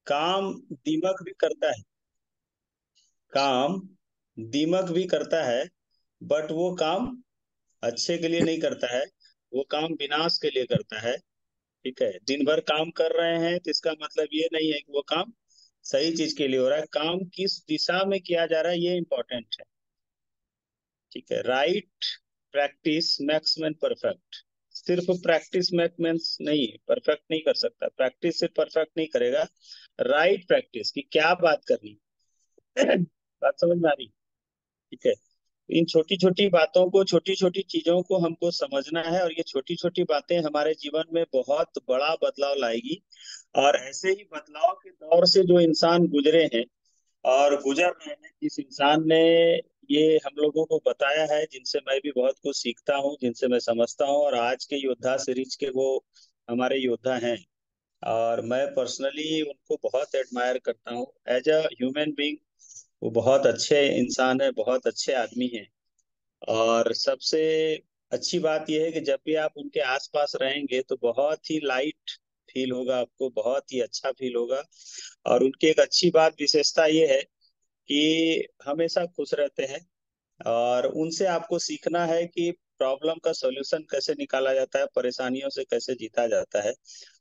काम दीमक भी करता है। काम दीमक भी करता है, बट वो काम अच्छे के लिए नहीं करता है। वो काम विनाश के लिए करता है। ठीक है, दिन भर काम कर रहे हैं तो इसका मतलब ये नहीं है कि वो काम सही चीज के लिए हो रहा है। काम किस दिशा में किया जा रहा है ये इंपॉर्टेंट है। ठीक है, right practice max man perfect. सिर्फ प्रैक्टिस मेक मैन नहीं, परफेक्ट नहीं कर सकता। प्रैक्टिस से परफेक्ट नहीं करेगा। राइट प्रैक्टिस की क्या बात करनी बात समझ में आ रही? ठीक है, इन छोटी छोटी बातों को, छोटी छोटी चीजों को हमको समझना है, और ये छोटी छोटी बातें हमारे जीवन में बहुत बड़ा बदलाव लाएगी। और ऐसे ही बदलाव के दौर से जो इंसान गुजरे हैं और गुजर रहे हैं, जिस इंसान ने ये हम लोगों को बताया है, जिनसे मैं भी बहुत कुछ सीखता हूँ, जिनसे मैं समझता हूँ, और आज के योद्धा सीरीज के वो हमारे योद्धा हैं। और मैं पर्सनली उनको बहुत एडमायर करता हूँ एज अ ह्यूमन बीइंग। वो बहुत अच्छे इंसान है, बहुत अच्छे आदमी हैं। और सबसे अच्छी बात यह है कि जब भी आप उनके आसपास रहेंगे तो बहुत ही लाइट फील होगा आपको, बहुत ही अच्छा फील होगा। और उनकी एक अच्छी बात, विशेषता ये है कि हमेशा खुश रहते हैं। और उनसे आपको सीखना है कि प्रॉब्लम का सॉल्यूशन कैसे निकाला जाता है, परेशानियों से कैसे जीता जाता है।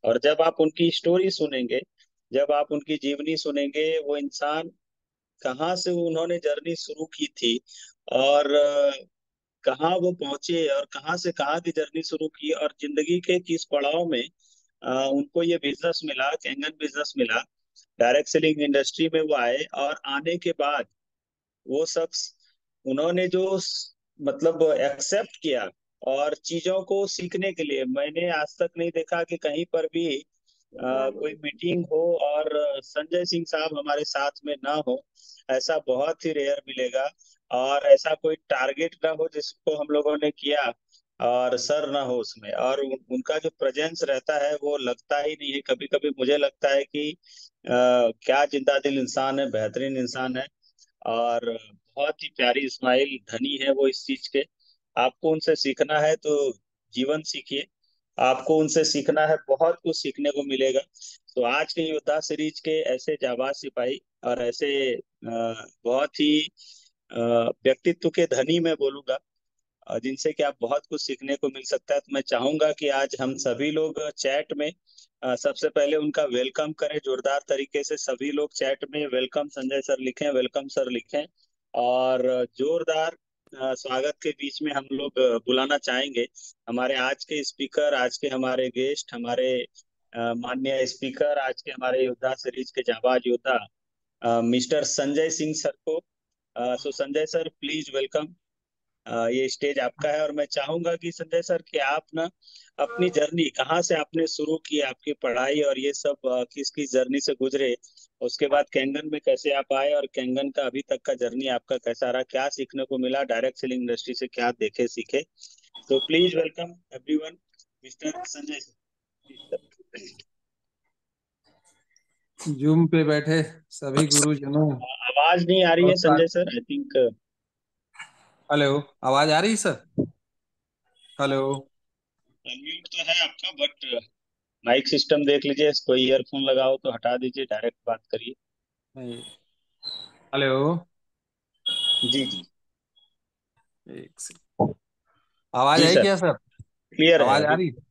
और जब आप उनकी स्टोरी सुनेंगे, जब आप उनकी जीवनी सुनेंगे, वो इंसान कहाँ से उन्होंने जर्नी शुरू की थी, और कहाँ वो पहुंचे, और कहाँ से कहाँ की जर्नी शुरू की, और जिंदगी के किस पड़ाव में उनको ये बिजनेस मिला, कैंगन बिजनेस मिला। डायरेक्ट सेलिंग इंडस्ट्री में वो आए, और आने के बाद वो शख्स, उन्होंने जो मतलब एक्सेप्ट किया, और चीजों को सीखने के लिए, मैंने आज तक नहीं देखा कि कहीं पर भी कोई मीटिंग हो और संजय सिंह साहब हमारे साथ में ना हो। ऐसा बहुत ही रेयर मिलेगा। और ऐसा कोई टारगेट ना हो जिसको हम लोगों ने किया और सर ना हो उसमें, और उनका जो प्रेजेंस रहता है वो लगता ही नहीं है। कभी कभी मुझे लगता है कि क्या जिंदा दिल इंसान है, बेहतरीन इंसान है। और बहुत ही प्यारी स्माइल, धनी है वो इस चीज के। आपको उनसे सीखना है तो जीवन सीखिए। आपको उनसे सीखना है, बहुत कुछ सीखने को मिलेगा। तो आज के योद्धा सीरीज के ऐसे जाबाज सिपाही, और ऐसे बहुत ही व्यक्तित्व के धनी मैं बोलूंगा, जिनसे कि आप बहुत कुछ सीखने को मिल सकता है। तो मैं चाहूंगा कि आज हम सभी लोग चैट में सबसे पहले उनका वेलकम करें जोरदार तरीके से। सभी लोग चैट में वेलकम संजय सर लिखें, वेलकम सर लिखें। और जोरदार स्वागत के बीच में हम लोग बुलाना चाहेंगे हमारे आज के स्पीकर, आज के हमारे गेस्ट, हमारे माननीय स्पीकर, आज के हमारे योद्धा सीरीज के जाबाज योद्धा मिस्टर संजय सिंह सर को। सो संजय सर, प्लीज वेलकम। ये स्टेज आपका है। और मैं चाहूंगा कि संजय सर कि आप ना अपनी जर्नी, कहाँ से आपने शुरू की, आपकी पढ़ाई और ये सब किस किस जर्नी से गुजरे, उसके बाद कैंगन में कैसे आप आए, और कैंगन का अभी तक का जर्नी आपका कैसा रहा, क्या सीखने को मिला, डायरेक्ट सेलिंग इंडस्ट्री से क्या देखे सीखे। तो please welcome everyone, mister Sanjay sir. Zoom पे बैठे सभी गुरुजनों आवाज नहीं आ रही और है Sanjay sir, I think. Hello. आवाज आ रही है सर? हेलो। म्यूट तो है आपका, बट माइक सिस्टम देख लीजिए, कोई ईयरफोन लगाओ तो हटा दीजिए, डायरेक्ट बात करिए। नहीं। हेलो। जी जी। एक सेकंड। आवाज जी आई सर, क्या सर? क्लियर है आवाज आ अभी। रही?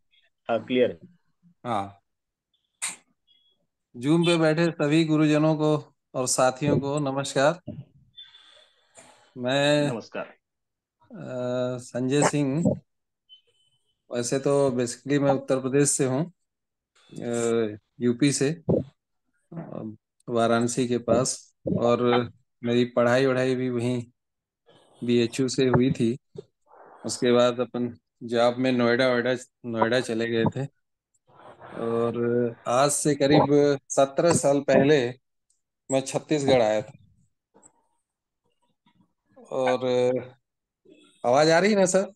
हाँ, क्लियर है। हाँ। जूम पे बैठे सभी गुरुजनों को और साथियों को नमस्कार। मैं नमस्कार। संजय सिंह। वैसे तो बेसिकली मैं उत्तर प्रदेश से हूँ, यूपी से, वाराणसी के पास। और मेरी पढ़ाई वढ़ाई भी वहीं बीएचयू से हुई थी। उसके बाद अपन जॉब में नोएडा वोएडा नोएडा चले गए थे। और आज से करीब 17 साल पहले मैं छत्तीसगढ़ आया था। और आवाज आ रही है ना सर?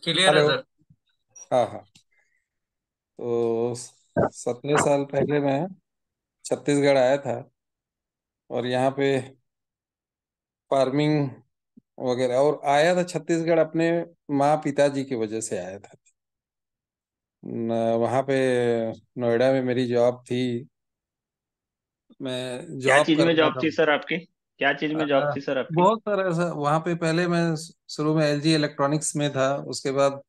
क्लियर है हेलो। सर। हाँ हाँ। तो 17 साल पहले मैं छत्तीसगढ़ आया था, और यहाँ पे फार्मिंग वगैरह, और आया था छत्तीसगढ़ अपने माँ पिताजी की वजह से आया था। वहाँ पे नोएडा में मेरी जॉब थी, मैं क्या जॉब चीज कर में रहा जॉब था। थी सर आपकी? क्या चीज में जॉब अ, थी सर आपकी? बहुत सारा ऐसा वहाँ पे, पहले मैं शुरू में एलजी इलेक्ट्रॉनिक्स में था, उसके बाद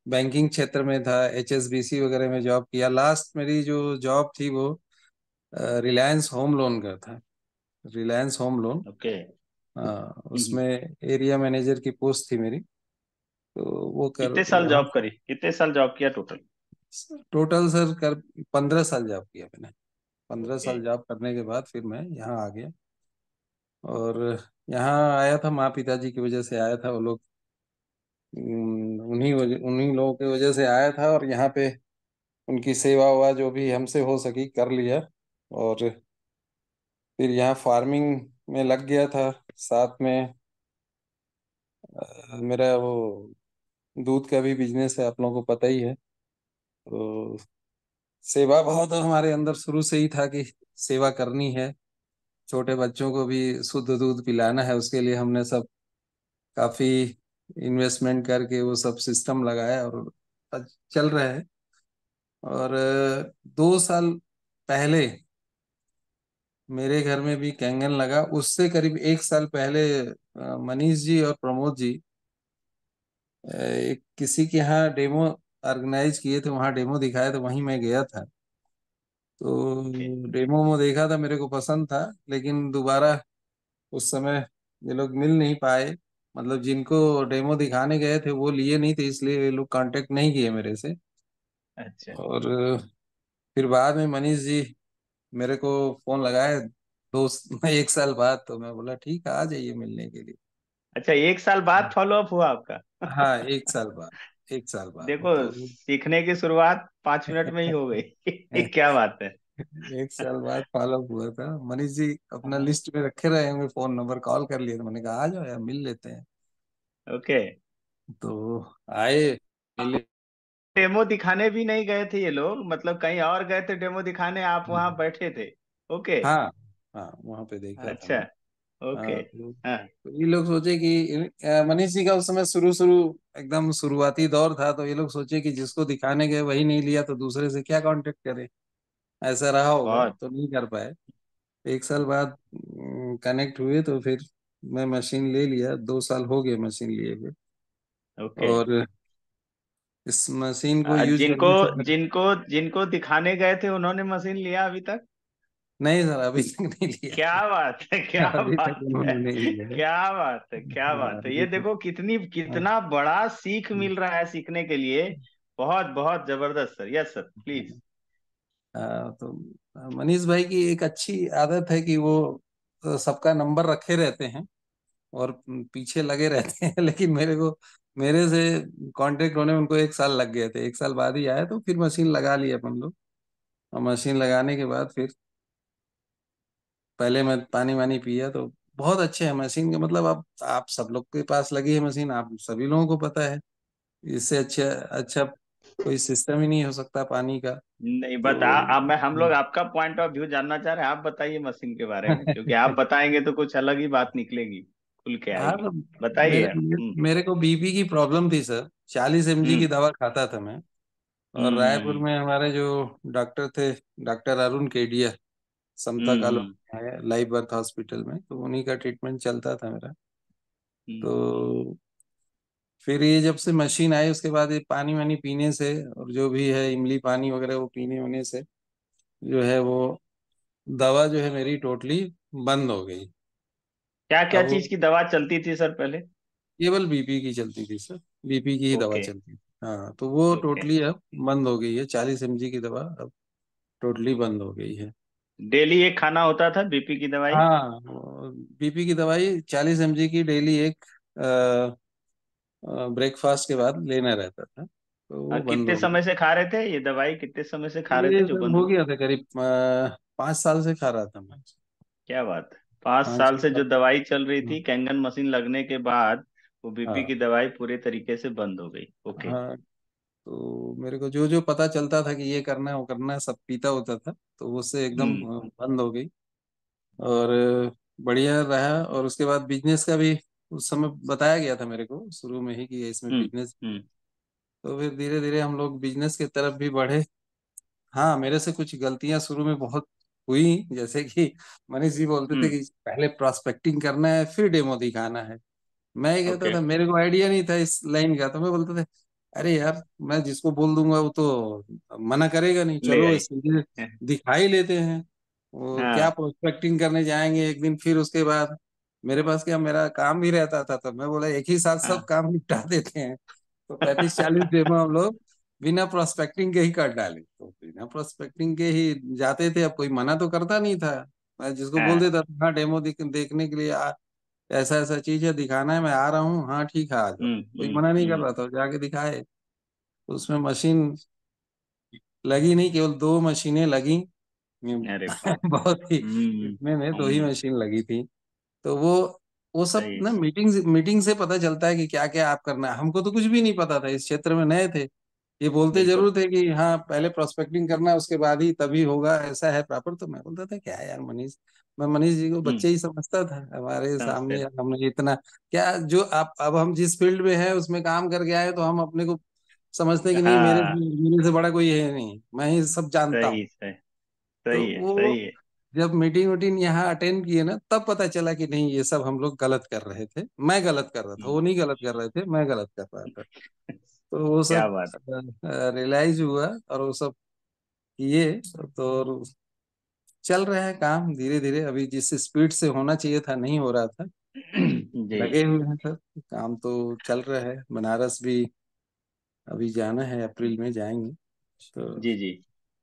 बैंकिंग क्षेत्र में था, एचएसबीसी वगैरह में जॉब किया। लास्ट मेरी जो जॉब थी वो रिलायंस होम लोन का था। Reliance home loan, okay. हाँ, हम्म। उसमें एरिया मैनेजर की पोस्ट थी मेरी। तो वो कर कितने साल वहाँ जॉब करी, कितने साल जॉब किया टोटल? टोटल सर कर 15 साल जॉब किया मैंने। पंद्रह ओके। साल जॉब करने के बाद फिर मैं यहाँ आ गया। और यहाँ आया था माँ पिताजी की वजह से आया था। वो लोग उन्हीं लोगों की वजह से आया था, और यहाँ पे उनकी सेवा हुआ जो भी हमसे हो सकी कर लिया। और फिर यहाँ फार्मिंग में लग गया था साथ में। मेरा वो दूध का भी बिजनेस है, आप लोगों को पता ही है। तो सेवा भाव तो हमारे अंदर शुरू से ही था कि सेवा करनी है, छोटे बच्चों को भी शुद्ध दूध पिलाना है। उसके लिए हमने सब काफी इन्वेस्टमेंट करके वो सब सिस्टम लगाया, और आज चल रहा है। और 2 साल पहले मेरे घर में भी कैंगन लगा। उससे करीब 1 साल पहले मनीष जी और प्रमोद जी एक किसी के यहाँ डेमो ऑर्गेनाइज किए थे, वहाँ डेमो दिखाया तो वहीं मैं गया था। ओके। तो डेमो में देखा था, मेरे को पसंद था, लेकिन दोबारा उस समय ये लोग मिल नहीं पाए। मतलब जिनको डेमो दिखाने गए थे वो लिए नहीं थे, इसलिए ये लोग कांटेक्ट नहीं किए मेरे से। अच्छा। और फिर बाद में मनीष जी मेरे को फोन लगाए 1 साल बाद। तो मैं बोला ठीक है, आ जाइए मिलने के लिए। अच्छा, एक साल बाद फॉलो अप हुआ आपका? हाँ, 1 साल बाद। 1 साल बाद देखो, तो सीखने की शुरुआत 5 मिनट में ही हो गई। क्या बात है। 1 साल बाद फॉलो हुआ था। मनीष जी अपना लिस्ट में रखे रहे होंगे, फोन नंबर, कॉल कर लिए, तो मैंने कहा आ जाओ यार मिल लेते हैं। ओके। तो आए, मिले। डेमो दिखाने भी नहीं गए थे ये लोग, मतलब कहीं और गए थे डेमो दिखाने, आप वहां बैठे थे? ओके। हाँ, हाँ, वहाँ पे देखा था अच्छा। मैं। ओके। हाँ। तो ये लोग सोचे कि मनीष जी का उस समय शुरू शुरू एकदम शुरुआती दौर था, तो ये लोग सोचे कि जिसको दिखाने गए वही नहीं लिया तो दूसरे से क्या कांटेक्ट करे। ऐसा रहा होगा, बहुत। तो नहीं कर पाए। 1 साल बाद कनेक्ट हुए तो फिर मैं मशीन ले लिया। 2 साल हो गए मशीन लिए हुए। ओके। और इस मशीन को यूज जिनको करने से जिनको जिनको दिखाने गए थे उन्होंने मशीन लिया अभी तक? नहीं सर, अभी तक नहीं लिया क्या बात है, क्या है। अभी तक बात है। उन्होंने नहीं लिया है। क्या बात है, क्या हाँ, बात है, ये अभी तक। देखो कितनी हाँ, कितना बड़ा सीख मिल रहा है सीखने के लिए। बहुत बहुत जबरदस्त सर, यस सर प्लीज। तो मनीष भाई की एक अच्छी आदत है कि वो सबका नंबर रखे रहते हैं और पीछे लगे रहते हैं। लेकिन मेरे से कांटेक्ट होने में उनको 1 साल लग गए थे। 1 साल बाद ही आया, तो फिर मशीन लगा ली अपन लोग। और मशीन लगाने के बाद फिर पहले मैं पानी वानी पिया तो बहुत अच्छे है मशीन के। मतलब अब आप सब लोग के पास लगी है मशीन, आप सभी लोगों को पता है, इससे अच्छा अच्छा कोई सिस्टम ही नहीं हो सकता पानी का। नहीं बता, तो अब मैं हम लोग आपका पॉइंट ऑफ व्यू जानना चाह रहे हैं। आप बताइए मशीन के बारे में, क्योंकि आप बताएंगे तो कुछ अलग ही बात निकलेगी, खुल के यार, आएगी। बताइए मेरे आप। मेरे को बीपी की प्रॉब्लम थी सर। 40 mg की हम्म। दवा खाता था मैं। और रायपुर हम्म। में हमारे जो डॉक्टर थे, डॉक्टर अरुण केडिया, समता हम्म। कॉलोनी है लाइव बर्थ हॉस्पिटल में, तो उन्हीं का ट्रीटमेंट चलता था मेरा। हम्म। तो फिर ये जब से मशीन आई उसके बाद ये पानी वानी पीने से, और जो भी है इमली पानी वगैरह वो पीने होने से, जो है वो दवा जो है मेरी टोटली बंद हो गई। क्या क्या अब वो चीज की दवा चलती थी सर पहले? केवल बीपी की चलती थी सर, बीपी की ही दवा ओके। चलती थी। हाँ, तो वो ओके। टोटली अब बंद हो गई है। 40 mg की दवा अब टोटली बंद हो गई है। डेली एक खाना होता था बीपी की दवाई? हाँ, बीपी की दवाई 40 mg की डेली एक ब्रेकफास्ट के बाद लेना रहता था, तो वो बंद कितने हो गई। समय से खा रहे थे ये दवाई, कितने समय से खा रहे ये थे जो सर बंद हो हुई? गया था करीब 5 साल से खा रहा था मैं। क्या बात है, 5 साल 5 6 से जो साल। दवाई चल रही हाँ, थी, कैंगन मशीन लगने के बाद वो बीपी की हाँ, दवाई पूरे तरीके से बंद हो गई? ओके। हाँ। तो मेरे को जो जो पता चलता था कि ये करना है वो करना है, सब पीता होता था, तो उससे एकदम हम्म। बंद हो गई। और बढ़िया रहा। और उसके बाद बिजनेस का भी उस समय बताया गया था मेरे को शुरू में ही कि इसमें हम्म। बिजनेस। हम्म। तो फिर धीरे धीरे हम लोग बिजनेस की तरफ भी बढ़े। हाँ, मेरे से कुछ गलतियां शुरू में बहुत हुई। जैसे कि मनीष जी बोलते थे हम्म। कि पहले प्रोस्पेक्टिंग करना है फिर डेमो दिखाना है। मैं ये कहता ओके। था, मेरे को आइडिया नहीं था इस लाइन का, तो मैं बोलते थे अरे यार मैं जिसको बोल दूंगा वो तो मना करेगा नहीं, ले चलो आई। सीधे दिखा ही लेते हैं। वो क्या हाँ। प्रोस्पेक्टिंग करने जाएंगे एक दिन, फिर उसके बाद मेरे पास क्या, मेरा काम भी रहता था, तो मैं बोला एक ही साथ सब हाँ। काम निपटा देते हैं। तो 35-40 डेमो हम लोग बिना प्रोस्पेक्टिंग के ही कर डाले। तो बिना प्रोस्पेक्टिंग के ही जाते थे, अब कोई मना तो करता नहीं था। मैं जिसको बोल हाँ। देता था हाँ डेमो देखने के लिए ऐसा ऐसा चीज है दिखाना है, मैं आ रहा हूँ, हाँ ठीक है आ जाओ, कोई मना नहीं कर हम्म। रहा था, जाके दिखाए। तो उसमें मशीन लगी नहीं, केवल 2 मशीनें लगी। अरे बाप रे। बहुत ही, हम्म। इतने में 2 ही हम्म। मशीन लगी थी। तो वो सब सही। ना मीटिंग मीटिंग से पता चलता है कि क्या क्या आप करना है। हमको तो कुछ भी नहीं पता था, इस क्षेत्र में नए थे। ये बोलते बिल्कुल। जरूर थे कि हाँ पहले प्रोस्पेक्टिंग करना है उसके बाद ही तभी होगा, ऐसा है प्रॉपर। तो मैं बोलता था क्या यार मनीष, मैं मनीष जी को हम्म। बच्चे ही समझता था। हमारे समझते सामने थे। हमने इतना क्या, जो आप अब हम जिस फील्ड में है उसमें काम करके आए, तो हम अपने को समझते हैं कि नहीं, हाँ। मेरे से बड़ा कोई है नहीं, मैं ही सब जानता हूँ। सही सही। तो सही है वो सही है। जब मीटिंग वीटिंग यहाँ अटेंड किए ना, तब पता चला कि नहीं ये सब हम लोग गलत कर रहे थे। मैं गलत कर रहा था, हम्म। वो नहीं गलत कर रहे थे, मैं गलत कर रहा था। तो वो क्या सब बात। रियलाइज हुआ और वो सब किए। तो चल रहा है काम धीरे धीरे, अभी जिस स्पीड से होना चाहिए था नहीं हो रहा था। जी लगे हुए हैं सर, काम तो चल रहा है। बनारस भी अभी जाना है, अप्रैल में जाएंगे। तो जी। जी।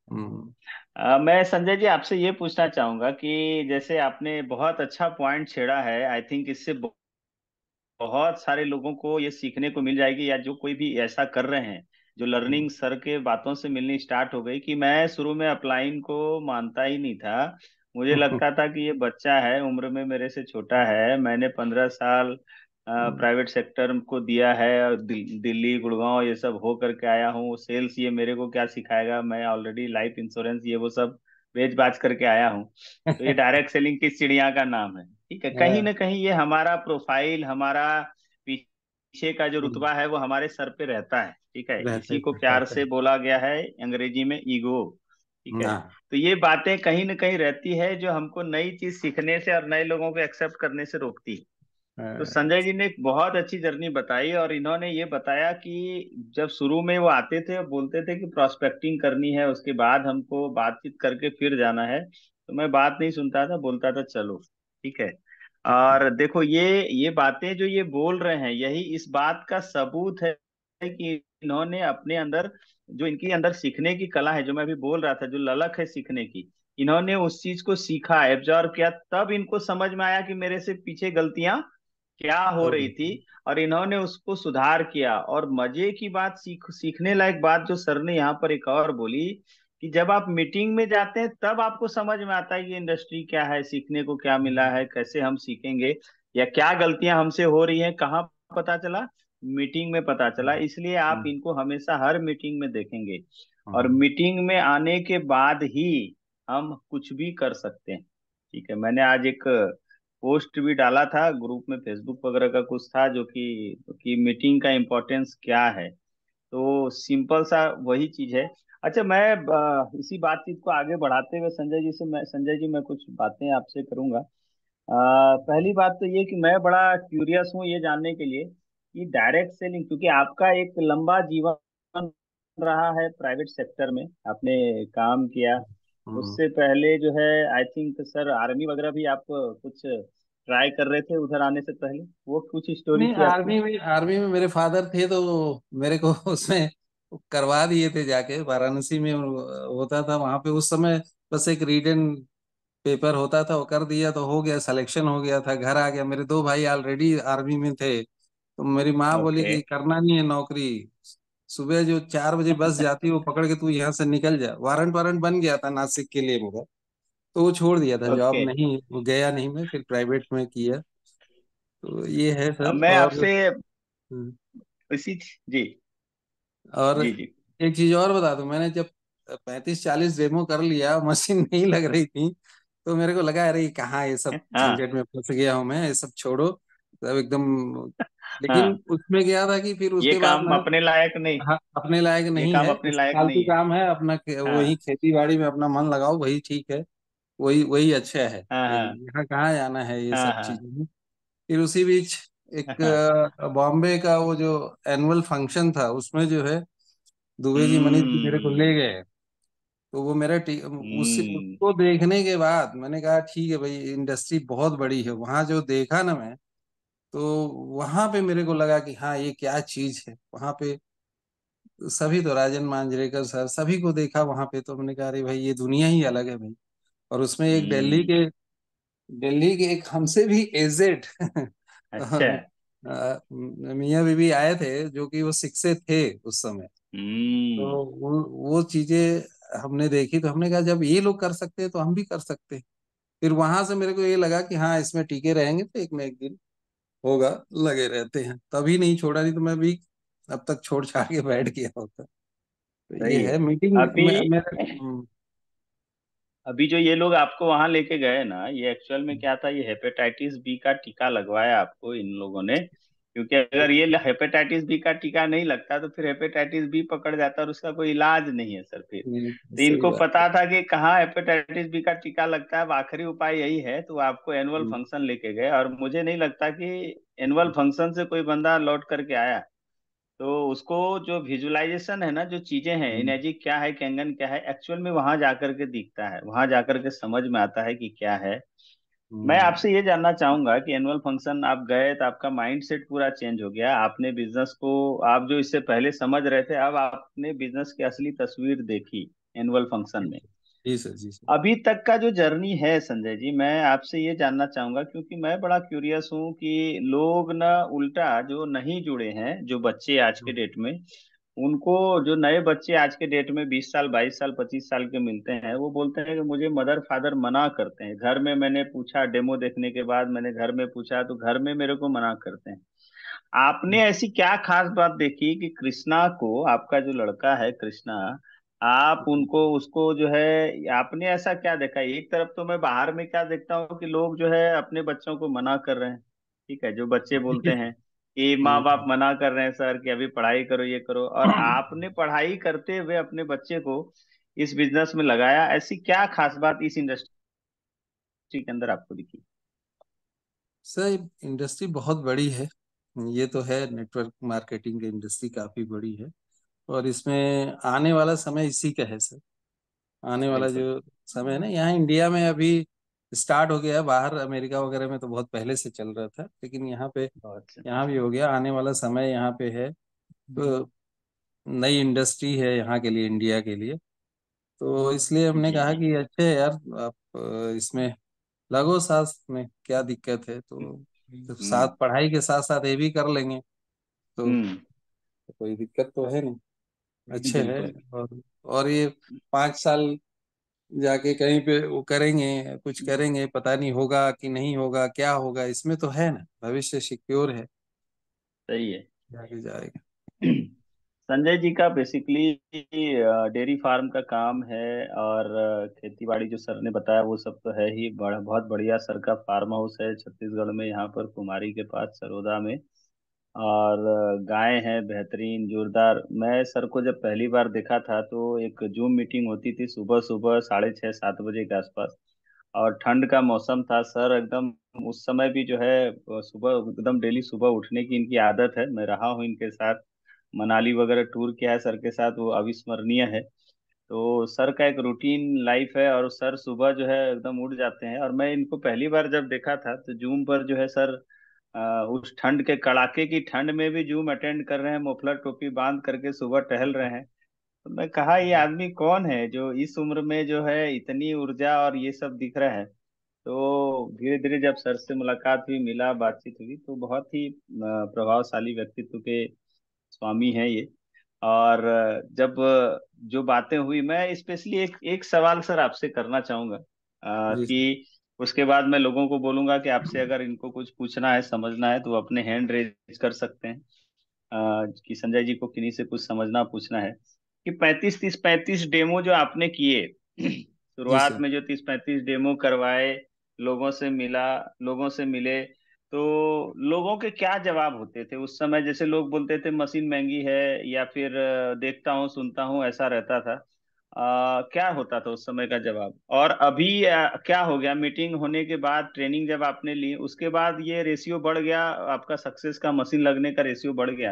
हम्म। मैं संजय जी आपसे ये पूछना चाहूंगा कि जैसे आपने बहुत अच्छा पॉइंट छेड़ा है, आई थिंक इससे बहुत सारे लोगों को ये सीखने को मिल जाएगी, या जो कोई भी ऐसा कर रहे हैं, जो हम्म। लर्निंग सर के बातों से मिलनी स्टार्ट हो गई। कि मैं शुरू में अपलाइन को मानता ही नहीं था। मुझे लगता था कि ये बच्चा है, उम्र में मेरे से छोटा है। मैंने 15 साल प्राइवेट सेक्टर को दिया है, और दिल्ली गुड़गांव ये सब हो करके आया हूँ। सेल्स ये मेरे को क्या सिखाएगा, मैं ऑलरेडी लाइफ इंश्योरेंस ये वो सब बेच बाच करके आया हूँ। तो ये डायरेक्ट सेलिंग किस चिड़िया का नाम है। ठीक है, कहीं हाँ, ना कहीं ये हमारा प्रोफाइल, हमारा पीछे का जो रुतबा है वो हमारे सर पे रहता है। ठीक है, रहते इसी को थे प्यार रहते से बोला गया है अंग्रेजी में ईगो। ठीक है। ना। तो ये बातें कहीं ना कहीं रहती है, जो हमको नई चीज सीखने से और नए लोगों को एक्सेप्ट करने से रोकती है। तो हाँ, संजय जी ने एक बहुत अच्छी जर्नी बताई, और इन्होंने ये बताया कि जब शुरू में वो आते थे और बोलते थे कि प्रोस्पेक्टिंग करनी है, उसके बाद हमको बातचीत करके फिर जाना है, तो मैं बात नहीं सुनता था, बोलता था चलो। ठीक है। और देखो ये बातें जो ये बोल रहे हैं, यही इस बात का सबूत है कि इन्होंने अपने अंदर, जो इनके अंदर सीखने की कला है, जो मैं अभी बोल रहा था, जो ललक है सीखने की, इन्होंने उस चीज को सीखा, एब्जॉर्व किया, तब इनको समझ में आया कि मेरे से पीछे गलतियां क्या हो हो रही गई। थी, और इन्होंने उसको सुधार किया। और मजे की बात, सीखने लायक बात जो सर ने यहाँ पर एक और बोली, कि जब आप मीटिंग में जाते हैं तब आपको समझ में आता है कि इंडस्ट्री क्या है, सीखने को क्या मिला है, कैसे हम सीखेंगे, या क्या गलतियां हमसे हो रही हैं, कहाँ पता चला, मीटिंग में पता चला। इसलिए आप हम्म। इनको हमेशा हर मीटिंग में देखेंगे। और हम्म। मीटिंग में आने के बाद ही हम कुछ भी कर सकते हैं। ठीक है, मैंने आज एक पोस्ट भी डाला था ग्रुप में, फेसबुक वगैरह का कुछ था, जो कि मीटिंग का इम्पोर्टेंस क्या है। तो सिंपल सा वही चीज है। अच्छा, मैं इसी बातचीत को आगे बढ़ाते हुए संजय जी मैं कुछ बातें आपसे करूंगा। पहली बात तो ये कि मैं बड़ा क्यूरियस हूँ ये जानने के लिए कि डायरेक्ट सेलिंग, क्योंकि आपका एक लंबा जीवन रहा है प्राइवेट सेक्टर में, आपने काम किया। हम्म। उससे पहले जो है, आई थिंक सर आर्मी वगैरह भी आप कुछ ट्राई कर रहे थे उधर आने से पहले, वो कुछ स्टोरी नहीं, थी आपकी। आर्मी में मेरे फादर थे, तो मेरे को उसमें करवा दिए थे जाके। वाराणसी में होता था वहां पे उस समय, बस एक रिटन पेपर होता था, वो कर दिया तो हो गया, सिलेक्शन हो गया था, घर आ गया। मेरे 2 भाई ऑलरेडी आर्मी में थे, तो मेरी माँ बोली ओके। कि करना नहीं है नौकरी, सुबह जो 4 बजे बस जाती वो पकड़ के तू यहाँ से निकल जा। वारंट वारंट बन गया था नासिक के लिए मेरा, तो वो छोड़ दिया था, जॉब ओके। नहीं, वो गया नहीं, मैं फिर प्राइवेट में किया। तो ये है अब सर। मैं आपसे हम्म, इसी, जी और जी। जी। एक चीज और बता दूं, मैंने जब 35-40 डेमो कर लिया, मशीन नहीं लग रही थी, तो मेरे को लगा अरे कहाँ ये सब हाँ। झंझट में फंस गया हूँ मैं, ये सब छोड़ो सब एकदम। लेकिन हाँ। उसमें क्या था कि फिर ये उसके बाद काम मैंने, अपने लायक नहीं, हाँ अपने लायक ये नहीं काम है, अपने इस लायक फालतू नहीं है। काम है अपना, वही हाँ। खेती बाड़ी में अपना मन लगाओ वही ठीक है। वही वही अच्छा है, हाँ ये हाँ यहाँ कहाँ जाना है ये हाँ सब हाँ चीजें में। फिर उसी बीच एक हाँ। बॉम्बे का वो जो एनुअल फंक्शन था उसमें जो है दुबे जी मनीष जी मेरे को ले हम्म गए। तो वो मेरा उस हम्म उसको देखने के बाद मैंने कहा ठीक है भाई, इंडस्ट्री बहुत बड़ी है। वहां जो देखा ना मैं, तो वहां पे मेरे को लगा कि हाँ ये क्या चीज है वहां पे। सभी तो राजन मांजरेकर सर सभी को देखा वहां पे, तो मैंने कहा अरे भाई ये दुनिया ही अलग है भाई। और उसमें एक हम्म। दिल्ली के एक हमसे भी एजेड अच्छा। मियाँ बीबी आए थे, जो कि वो सिख से थे उस समय। हम्म। तो वो चीजें हमने देखी, तो हमने कहा जब ये लोग कर सकते हैं तो हम भी कर सकते हैं। फिर वहां से मेरे को ये लगा कि हाँ इसमें टिके रहेंगे तो एक न एक दिन होगा। लगे रहते हैं तभी नहीं छोड़ा, नहीं तो मैं भी अब तक छोड़ छाड़ के बैठ गया होता। तो ये सही है। है मीटिंग अभी मेरे। अभी जो ये लोग आपको वहां लेके गए ना, ये एक्चुअल में क्या था, ये हेपेटाइटिस बी का टीका लगवाया आपको इन लोगों ने। क्योंकि अगर ये हेपेटाइटिस बी का टीका नहीं लगता तो फिर हेपेटाइटिस बी पकड़ जाता और उसका कोई इलाज नहीं है सर फिर। तो सही इनको बात है। पता था कि कहाँ हेपेटाइटिस बी का टीका लगता है, अब आखिरी उपाय यही है, तो आपको एनुअल हम्म, फंक्शन लेके गए। और मुझे नहीं लगता कि एनुअल फंक्शन से कोई बंदा लौट करके आया। तो उसको जो विजुअलाइजेशन है ना, जो चीजें हैं, हम्म, एनर्जी क्या है, कैंगन क्या है, एक्चुअल में वहां जाकर के दिखता है, वहां जाकर के समझ में आता है कि क्या है। मैं हम्म, आपसे ये जानना चाहूंगा कि एनुअल फंक्शन आप गए तो आपका माइंड सेट पूरा चेंज हो गया, आपने बिजनेस को, आप जो इससे पहले समझ रहे थे, अब आपने बिजनेस की असली तस्वीर देखी एनुअल फंक्शन में। जी सर, जी सर। अभी तक का जो जर्नी है संजय जी, मैं आपसे ये जानना चाहूंगा, क्योंकि मैं बड़ा क्यूरियस हूँ कि लोग ना उल्टा जो नहीं जुड़े हैं, जो बच्चे आज के डेट में, उनको, जो नए बच्चे आज के डेट में 20 साल 22 साल 25 साल के मिलते हैं, वो बोलते हैं कि मुझे मदर फादर मना करते हैं। घर में मैंने पूछा, डेमो देखने के बाद मैंने घर में पूछा तो घर में मेरे को मना करते हैं। आपने ऐसी क्या खास बात देखी कि कृष्णा को, आपका जो लड़का है कृष्णा, आप उनको, उसको जो है, आपने ऐसा क्या देखा? एक तरफ तो मैं बाहर में क्या देखता हूँ कि लोग जो है अपने बच्चों को मना कर रहे हैं, ठीक है, जो बच्चे बोलते हैं कि माँ बाप हम्म। मना कर रहे हैं सर कि अभी पढ़ाई करो ये करो, और आपने पढ़ाई करते हुए अपने बच्चे को इस बिजनेस में लगाया। ऐसी क्या खास बात इस इंडस्ट्री के अंदर आपको दिखी? सर इंडस्ट्री बहुत बड़ी है, ये तो है। नेटवर्क मार्केटिंग की इंडस्ट्री काफी बड़ी है। और इसमें आने वाला समय इसी का है सर। आने वाला बिल्कुल। जो समय है ना, यहाँ इंडिया में अभी स्टार्ट हो गया है। बाहर अमेरिका वगैरह में तो बहुत पहले से चल रहा था, लेकिन यहाँ पे, बहुत से। यहाँ भी हो गया। आने वाला समय यहाँ पे है। तो नई इंडस्ट्री है यहाँ के लिए, इंडिया के लिए। तो इसलिए हमने जी कहा जी। कि अच्छे है यार, आप इसमें लगो साथ में, क्या दिक्कत है। तो हम्म साथ पढ़ाई के साथ साथ ये भी कर लेंगे तो हम्म। कोई दिक्कत तो है नहीं। अच्छे है। बिल्कुल। और ये 5 साल जाके कहीं पे वो करेंगे, कुछ करेंगे, पता नहीं होगा कि नहीं होगा, क्या होगा इसमें तो है ना, भविष्य सिक्योर है। सही है। जाके जाएगा। संजय जी का बेसिकली डेयरी फार्म का काम है, और खेती बाड़ी जो सर ने बताया वो सब तो है ही। बड़ा बहुत बढ़िया सर का फार्म हाउस है छत्तीसगढ़ में, यहाँ पर कुमारी के पास सरोदा में। और गाय हैं बेहतरीन जोरदार। मैं सर को जब पहली बार देखा था तो एक जूम मीटिंग होती थी सुबह सुबह 6:30 7 बजे के आसपास, और ठंड का मौसम था सर एकदम। उस समय भी जो है सुबह एकदम डेली सुबह उठने की इनकी आदत है, मैं रहा हूँ इनके साथ, मनाली वगैरह टूर किया है सर के साथ, वो अविस्मरणीय है। तो सर का एक रूटीन लाइफ है, और सर सुबह जो है एकदम उठ जाते हैं। और मैं इनको पहली बार जब देखा था तो जूम पर जो है सर, उस ठंड के कड़ाके की ठंड में भी जूम अटेंड कर रहे हैं, मोफलर टोपी बांध करके सुबह टहल रहे हैं। तो मैं कहा ये आदमी कौन है जो इस उम्र में जो है इतनी ऊर्जा और ये सब दिख रहा है। तो धीरे धीरे जब सर से मुलाकात हुई, मिला, बातचीत हुई, तो बहुत ही प्रभावशाली व्यक्तित्व के स्वामी हैं ये। और जब जो बातें हुई, मैं स्पेशली एक एक सवाल सर आपसे करना चाहूंगा, जी सर। कि उसके बाद मैं लोगों को बोलूंगा कि आपसे अगर इनको कुछ पूछना है समझना है तो वो अपने हैंड रेज कर सकते हैं, कि संजय जी को किन्हीं से कुछ समझना पूछना है। कि 35 30 35 डेमो जो आपने किए जी शुरुआत सर। में, जो 30 35 डेमो करवाए, लोगों से मिला, लोगों से मिले, तो लोगों के क्या जवाब होते थे उस समय? जैसे लोग बोलते थे मशीन महंगी है, या फिर देखता हूँ सुनता हूँ, ऐसा रहता था। क्या होता था उस समय का जवाब, और अभी क्या हो गया मीटिंग होने के बाद, ट्रेनिंग जब आपने ली उसके बाद ये रेशियो बढ़ गया, आपका सक्सेस का मशीन लगने का रेशियो बढ़ गया?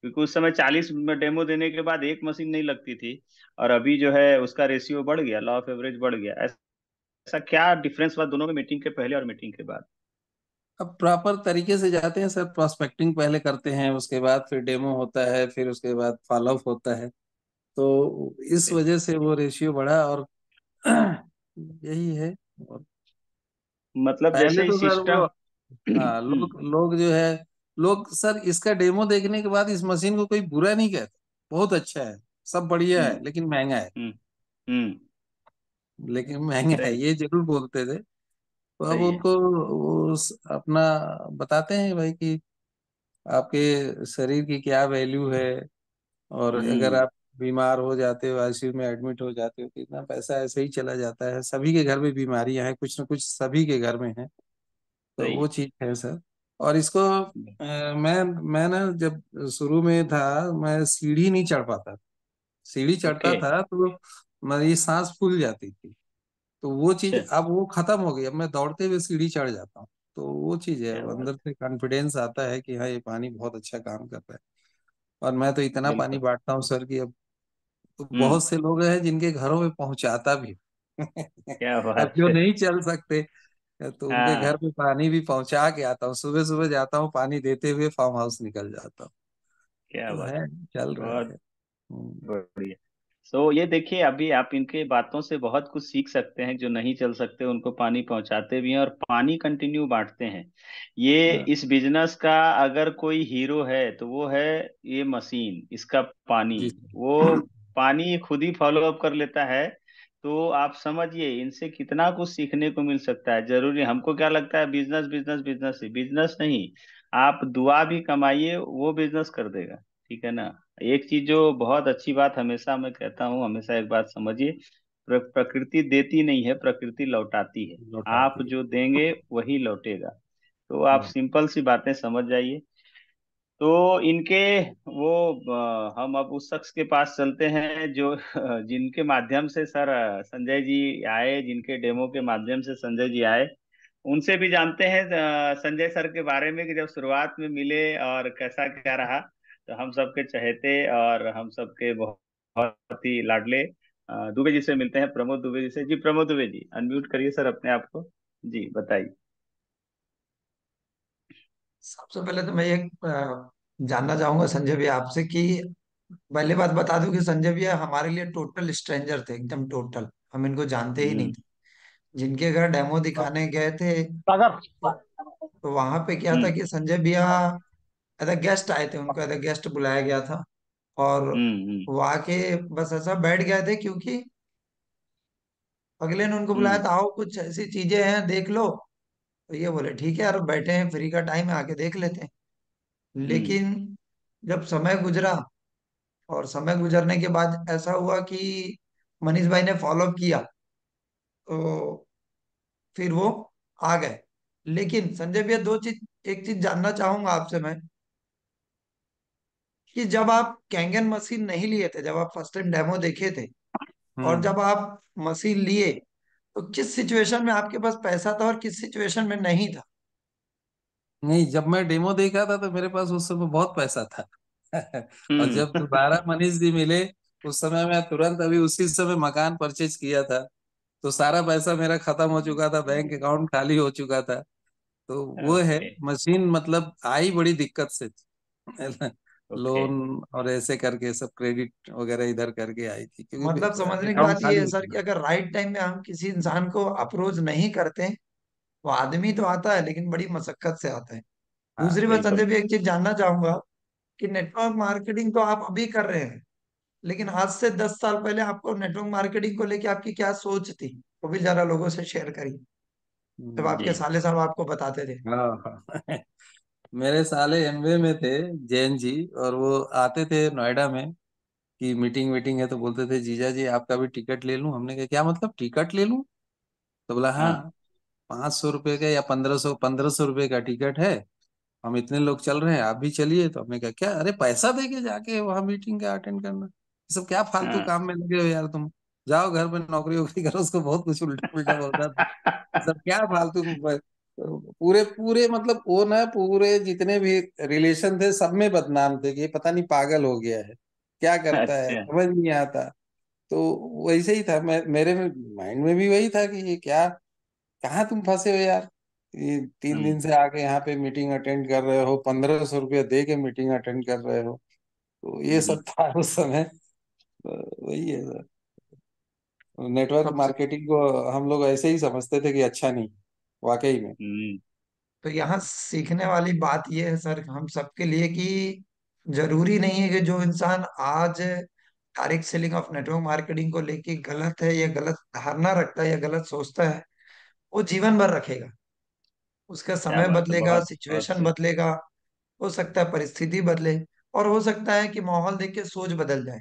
क्योंकि उस समय 40 डेमो देने के बाद एक मशीन नहीं लगती थी, और अभी जो है उसका रेशियो बढ़ गया, लॉ ऑफ एवरेज बढ़ गया। ऐसा क्या डिफरेंस हुआ दोनों में, मीटिंग के पहले और मीटिंग के बाद? अब प्रॉपर तरीके से जाते हैं सर, प्रोस्पेक्टिंग पहले करते हैं, उसके बाद फिर डेमो होता है, फिर उसके बाद फॉलोअप होता है। तो इस Okay. वजह से वो रेशियो बढ़ा, और यही है। और मतलब पहले जैसे तो सर वो, सिस्टम। हाँ, लोग लोग जो है, लोग सर इसका डेमो देखने के बाद इस मशीन को कोई बुरा नहीं कहता, बहुत अच्छा है, सब बढ़िया हम्म है, लेकिन महंगा है। हम्म हम्म। लेकिन महंगा है सही। ये जरूर बोलते थे। तो अब सही है। उनको वो अपना बताते हैं भाई कि आपके शरीर की क्या वैल्यू है, और अगर हम्म। आप बीमार हो जाते हो, आईसीयू में एडमिट हो जाते हो, तो इतना पैसा ऐसे ही चला जाता है। सभी के घर में बीमारियां हैं, कुछ ना कुछ सभी के घर में है। तो सही वो है। चीज है सर। और इसको मैं ना जब शुरू में था, मैं सीढ़ी नहीं चढ़ पाता। सीढ़ी चढ़ता ओके। था तो मेरी सांस फूल जाती थी। तो वो चीज अच्छा। अब वो खत्म हो गई, अब मैं दौड़ते हुए सीढ़ी चढ़ जाता हूँ। तो वो चीज है, क्या अब बात अंदर से कॉन्फिडेंस आता है कि हाँ, ये पानी बहुत अच्छा काम कर रहा है। और मैं तो है, इतना पानी बिल्कुल। बांटता हूँ सर कि अब तो हम्म। बहुत से लोग हैं जिनके घरों में पहुंचाता भी हूँ। क्या अब बात जो है। नहीं चल सकते, तो उनके घर हाँ। पे पानी भी पहुंचा के आता हूँ। सुबह सुबह जाता हूँ, पानी देते हुए फार्म हाउस निकल जाता हूँ। क्या तो बात है, चल है। रहा बहुत है। हम्म। बढ़िया। तो ये देखिए, अभी आप इनके बातों से बहुत कुछ सीख सकते हैं, जो नहीं चल सकते उनको पानी पहुंचाते भी हैं और पानी कंटिन्यू बांटते हैं। ये हाँ, इस बिजनेस का अगर कोई हीरो है तो वो है ये मशीन, इसका पानी। जी वो सर। पानी खुद ही फॉलो अप कर लेता है। तो आप समझिए इनसे कितना कुछ सीखने को मिल सकता है। जरूरी, हमको क्या लगता है, बिजनेस बिजनेस बिजनेस ही, बिजनेस नहीं। आप दुआ भी कमाइए, वो बिजनेस कर देगा। ठीक है ना? एक चीज जो बहुत अच्छी बात हमेशा मैं कहता हूँ, हमेशा एक बात समझिए, प्रकृति देती नहीं है, प्रकृति लौटाती है। आप लौटाती है। जो देंगे वही लौटेगा। तो आप हम्म। सिंपल सी बातें समझ जाइए। तो इनके वो हम अब उस शख्स के पास चलते हैं जो जिनके माध्यम से सर संजय जी आए, जिनके डेमो के माध्यम से संजय जी आए। उनसे भी जानते हैं संजय सर के बारे में, कि जब शुरुआत में मिले और कैसा क्या रहा। तो हम सबके चहेते और हम सबके बहुत बहुत ही लाडले दुबे जी से मिलते हैं, प्रमोद दुबे जी से। जी प्रमोद दुबे जी, अनम्यूट करिए सर अपने आप को। जी बताइए। सबसे पहले तो मैं ये जानना चाहूंगा संजय भैया आपसे कि पहले बात बता दूं कि संजय भैया हमारे लिए टोटल स्ट्रेंजर थे, एकदम टोटल। हम इनको जानते ही नहीं हम्म थे। जिनके घर डेमो दिखाने गए थे, सागर। तो, तो वहां पे क्या था हम्म कि संजय भैया एज अ गेस्ट आए थे, उनको एज अ गेस्ट बुलाया गया था। और हम्म। वो आके बस ऐसा बैठ गए थे, क्योंकि अगले ने उनको बुलाया हम्म था, आओ कुछ ऐसी चीजें हैं देख लो। तो ये बोले ठीक है यार, बैठे हैं, फ्री का टाइम है, आके देख लेते हैं। हम्म लेकिन जब समय गुजरा, और समय गुजरने के बाद ऐसा हुआ कि मनीष भाई ने फॉलो किया, तो फिर वो आ गए। लेकिन संजय भैया, दो चीज, एक चीज जानना चाहूंगा आपसे मैं, कि जब आप कैंगन मशीन नहीं लिए थे, जब आप फर्स्ट टाइम डेमो देखे थे, और हम्म। जब आप मशीन लिए, तो किस सिचुएशन में आपके पास पैसा था और किस सिचुएशन में नहीं था? नहीं, जब मैं डेमो देखा था तो मेरे पास उस समय बहुत पैसा था। और हम्म जब दोबारा मनीष जी मिले, उस समय मैं तुरंत अभी उसी समय मकान परचेज किया था। तो सारा पैसा मेरा खत्म हो चुका था, बैंक अकाउंट खाली हो चुका था। तो वो है, ओके। मशीन मतलब आई बड़ी दिक्कत से थी। ओके। लोन और ऐसे करके सब क्रेडिट वगैरह इधर करके आई थी, क्योंकि मतलब समझने की अकाउंट बात ये खाली है हो सर, चुका कि था। अगर राइट टाइम में हम किसी इंसान को अप्रोच नहीं करते, वो आदमी तो आता है लेकिन बड़ी मशक्कत से आता है। हाँ, दूसरी बात संजय बिल्कुल। भी, एक चीज जानना चाहूंगा कि नेटवर्क मार्केटिंग तो आप अभी कर रहे हैं, लेकिन आज से 10 साल पहले आपको नेटवर्क मार्केटिंग को लेके आपकी क्या सोच थी? वो भी जरा लोगों से शेयर करिए, जब जी। आपके साले साहब आपको बताते थे। हाँ हाँ। मेरे साले एमवे में थे, जैन जी। और वो आते थे नोएडा में कि मीटिंग वीटिंग है, तो बोलते थे जीजा जी आपका भी टिकट ले लूं। हमने कहा क्या मतलब टिकट ले लूं? तो बोला हाँ, हाँ। 500 रुपये का या 1500 रुपये का टिकट है। हम इतने लोग चल रहे हैं, आप भी चलिए। तो हमने कहा क्या, अरे पैसा दे के जाके वहां मीटिंग का अटेंड करना, ये सब क्या फालतू हाँ। काम में लगे हो यार तुम। जाओ घर में नौकरी वोकरी करो, उसको बहुत कुछ उल्टा पुल्टा बोलता था। सब क्या फालतू पूरे पूरे मतलब वो ना पूरे जितने भी रिलेशन थे सब में बदनाम थे कि ये पता नहीं पागल हो गया है, क्या करता है अच्छा। समझ नहीं आता। तो वैसे ही था, मेरे माइंड में भी वही था कि ये क्या, कहाँ तुम फंसे हो यार। ये 3 दिन हम्म। से आके यहाँ पे मीटिंग अटेंड कर रहे हो, 1500 रुपया दे के मीटिंग अटेंड कर रहे हो। तो ये हम्म। सब था उस समय। तो वही है सर, नेटवर्क सबसे मार्केटिंग को हम लोग ऐसे ही समझते थे कि अच्छा नहीं, वाकई में। हम्म। तो यहाँ सीखने वाली बात यह है सर हम सबके लिए कि जरूरी नहीं है कि जो इंसान आज direct selling of network marketing को लेके गलत है या गलत धारणा रखता है या गलत सोचता है, वो जीवन भर रखेगा। उसका क्या समय बात है, बदलेगा, बहुत बहुत सिचुएशन सही। बदलेगा, हो सकता है परिस्थिति बदले, और हो सकता है कि माहौल देख के सोच बदल जाए।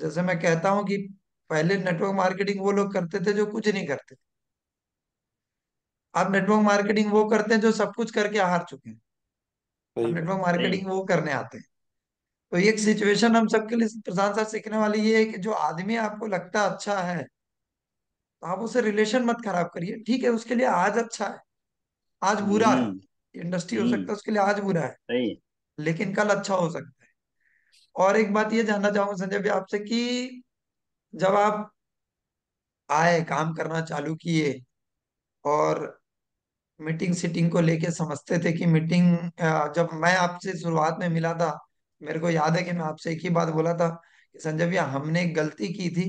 जैसे मैं कहता हूँ कि पहले नेटवर्क मार्केटिंग वो लोग करते थे जो कुछ नहीं करते। अब नेटवर्क मार्केटिंग वो करते हैं जो सब कुछ करके हार चुके हैं। अब सही बात। नेटवर्क सही। मार्केटिंग वो करने आते हैं। तो ये एक सिचुएशन हम सबके लिए प्रधान सर सीखने वाली ये है कि जो आदमी आपको लगता अच्छा है, तो आप उससे रिलेशन मत खराब करिए। ठीक है, उसके लिए आज अच्छा है, आज बुरा है। हम्म। इंडस्ट्री हो हम्म। सकता है उसके लिए आज बुरा है, सही। लेकिन कल अच्छा हो सकता है। और एक बात ये जानना चाहूंगा संजय भी आपसे कि जब आप आए काम करना चालू किए और मीटिंग सीटिंग को लेके समझते थे कि मीटिंग, जब मैं आपसे शुरुआत में मिला था, मेरे को याद है कि मैं आपसे एक ही बात बोला था कि संजय भैया हमने एक गलती की थी।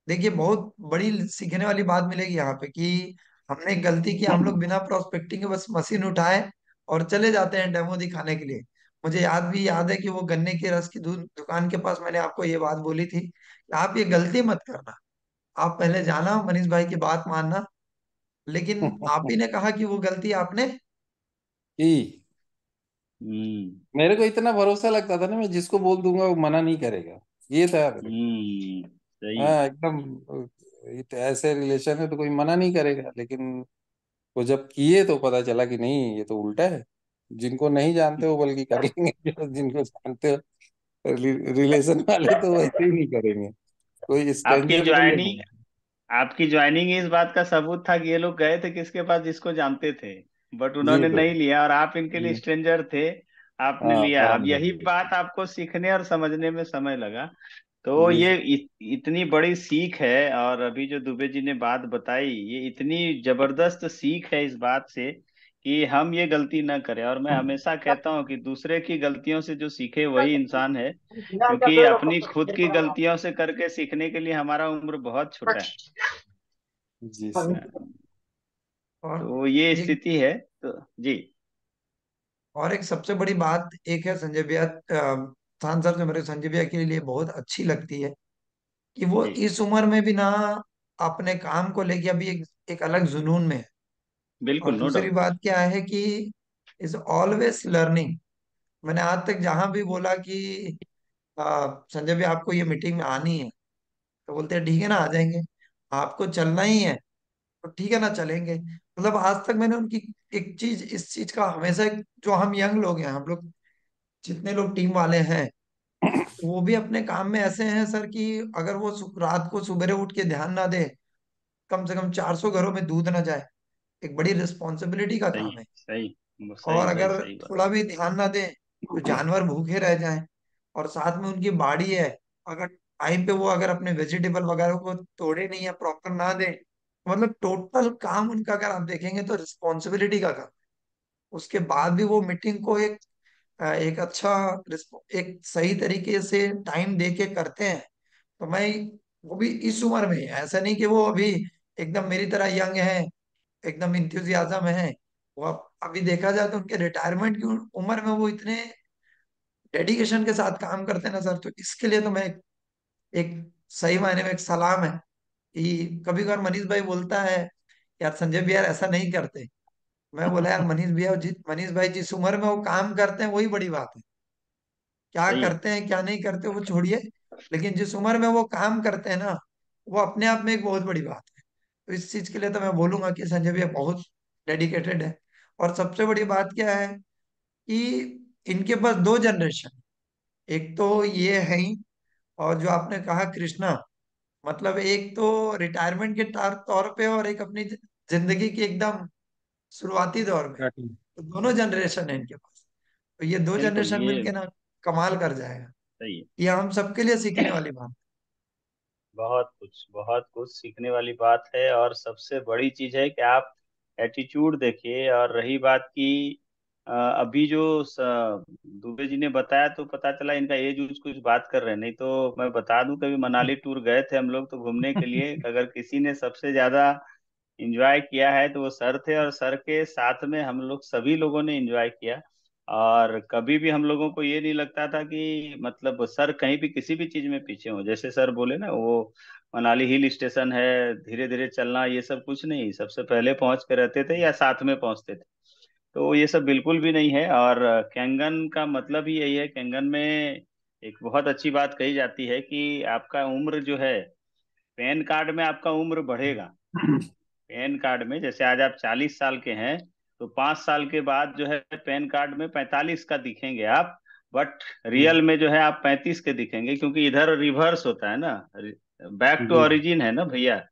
देखिए बहुत बड़ी सीखने वाली बात मिलेगी यहाँ पे कि हमने एक गलती की, हम लोग बिना प्रोस्पेक्टिंग के बस मशीन उठाए और चले जाते हैं डेमो दिखाने के लिए। मुझे याद है कि वो गन्ने के रस की दुकान के पास मैंने आपको ये बात बोली थी कि आप ये गलती मत करना। आप पहले जाना, मनीष भाई की बात मानना, लेकिन आप ही ने कहा कि वो गलती आपने। कि हम्म। मेरे को इतना भरोसा लगता था ना, मैं जिसको बोल दूंगा वो मना नहीं करेगा, ये था मेरे को। सही। हाँ एकदम, ये तो ऐसे रिलेशन है तो कोई मना नहीं करेगा, लेकिन वो जब किए तो पता चला कि नहीं ये तो उल्टा है। जिनको नहीं जानते हो बल्कि कर लेंगे, जो जिनको जानते हो रिलेशन वाले तो वैसे ही नहीं करेंगे, कोई आपकी स्ट्रेंजर नहीं ज्वाइनिंग लगेगा। आपकी ज्वाइनिंग इस बात का सबूत था कि ये लोग गए थे किसके पास, जिसको जानते थे, बट जी उन्होंने नहीं बिल्कुल। लिया और आप इनके लिए जी। स्ट्रेंजर थे। आपने हाँ लिया। बड़ा अब मजा यही लिया। बात आपको सीखने और समझने में समय लगा। तो जी ये सर। इतनी बड़ी सीख है, और अभी जो दुबे जी ने बात बताई, ये इतनी जबरदस्त सीख है इस बात से कि हम ये गलती ना करें। और मैं हमेशा कहता हूँ कि दूसरे की गलतियों से जो सीखे वही इंसान है, क्योंकि अपनी खुद की गलतियों से करके सीखने के लिए हमारा उम्र बहुत छोटा जी सर। है। और तो ये एक स्थिति है। तो जी। और एक सबसे बड़ी बात एक है संजय भैया, खान सर जो मेरे संजय भैया के लिए बहुत अच्छी लगती है कि वो जी। इस उम्र में भी ना अपने काम को लेके अभी एक अलग जुनून में है। और बिल्कुल, नो दूसरी डाउट। बात क्या है कि इज ऑलवेज लर्निंग। मैंने आज तक जहां भी बोला कि संजय भैया आपको ये मीटिंग में आनी है, तो बोलते हैं ठीक है ना आ जाएंगे। आपको चलना ही है तो ठीक है ना चलेंगे। मतलब आज तक मैंने उनकी एक चीज, इस चीज का हमेशा जो हम यंग लोग हैं, हम लोग जितने लोग टीम वाले हैं, वो भी अपने काम में ऐसे हैं सर कि अगर वो रात को सुबह उठ के ध्यान ना दे, कम से कम 400 घरों में दूध ना जाए, एक बड़ी रिस्पॉन्सिबिलिटी का सही काम है। सही और सही सही अगर सही बात। थोड़ा भी ध्यान ना दें तो जानवर भूखे रह जाएं। और साथ में उनकी बाड़ी है, अगर टाइम पे वो अगर अपने वेजिटेबल वगैरह को तोड़े नहीं या प्रॉपर ना दें, मतलब टोटल काम उनका अगर आप देखेंगे तो रिस्पॉन्सिबिलिटी का काम। उसके बाद भी वो मीटिंग को एक अच्छा एक सही तरीके से टाइम दे के करते हैं। तो मैं, वो भी इस उम्र में, ऐसा नहीं कि वो अभी एकदम मेरी तरह यंग है, एकदम इंथुजियाज्म है। वो अभी देखा जाए तो उनके रिटायरमेंट की उम्र में वो इतने डेडिकेशन के साथ काम करते हैं ना सर। तो इसके लिए तो मैं एक सही मायने में एक सलाम है कि कभी कभार मनीष भाई बोलता है यार संजय भैया यार ऐसा नहीं करते। मैं बोला यार मनीष भाई जिस उम्र में वो काम करते हैं वही बड़ी बात है। क्या सही है। करते हैं क्या नहीं करते वो छोड़िए, लेकिन जिस उम्र में वो काम करते हैं ना, वो अपने आप में एक बहुत बड़ी बात है। तो इस चीज के लिए तो मैं बोलूंगा कि संजय भैया बहुत डेडिकेटेड है। और सबसे बड़ी बात क्या है कि इनके पास दो जनरेशन, एक तो ये है ही, और जो आपने कहा कृष्णा, मतलब एक तो रिटायरमेंट के तौर पे, और एक अपनी जिंदगी की एकदम शुरुआती दौर में। स्टार्टिंग। तो दोनों जनरेशन है इनके पास। तो ये दो बिल्कुल जनरेशन ये मिलके ना कमाल कर जाएगा। सही ये हम सबके लिए सीखने है। वाली बात। बहुत कुछ सीखने वाली बात है, और सबसे बड़ी चीज है कि आप एटीट्यूड देखिए। और रही बात की अभी जो दुबे जी ने बताया तो पता चला इनका एज उज कुछ बात कर रहे हैं। नहीं तो मैं बता दूं, कभी मनाली टूर गए थे हम लोग तो घूमने के लिए, अगर किसी ने सबसे ज्यादा एंजॉय किया है तो वो सर थे, और सर के साथ में हम लोग सभी लोगों ने एंजॉय किया। और कभी भी हम लोगों को ये नहीं लगता था कि मतलब सर कहीं भी किसी भी चीज में पीछे हो। जैसे सर बोले ना, वो मनाली हिल स्टेशन है, धीरे धीरे चलना, ये सब कुछ नहीं, सबसे पहले पहुंच के रहते थे या साथ में पहुंचते थे। तो ये सब बिल्कुल भी नहीं है। और कैंगन का मतलब ही यही है। कैंगन में एक बहुत अच्छी बात कही जाती है कि आपका उम्र जो है, पैन कार्ड में आपका उम्र बढ़ेगा। पैन कार्ड में जैसे आज आप 40 साल के हैं, तो 5 साल के बाद जो है पैन कार्ड में 45 का दिखेंगे आप। But hmm. रियल में जो है आप 35 के दिखेंगे, क्योंकि इधर रिवर्स होता है ना, बैक टू जी ओरिजिन है ना भैया।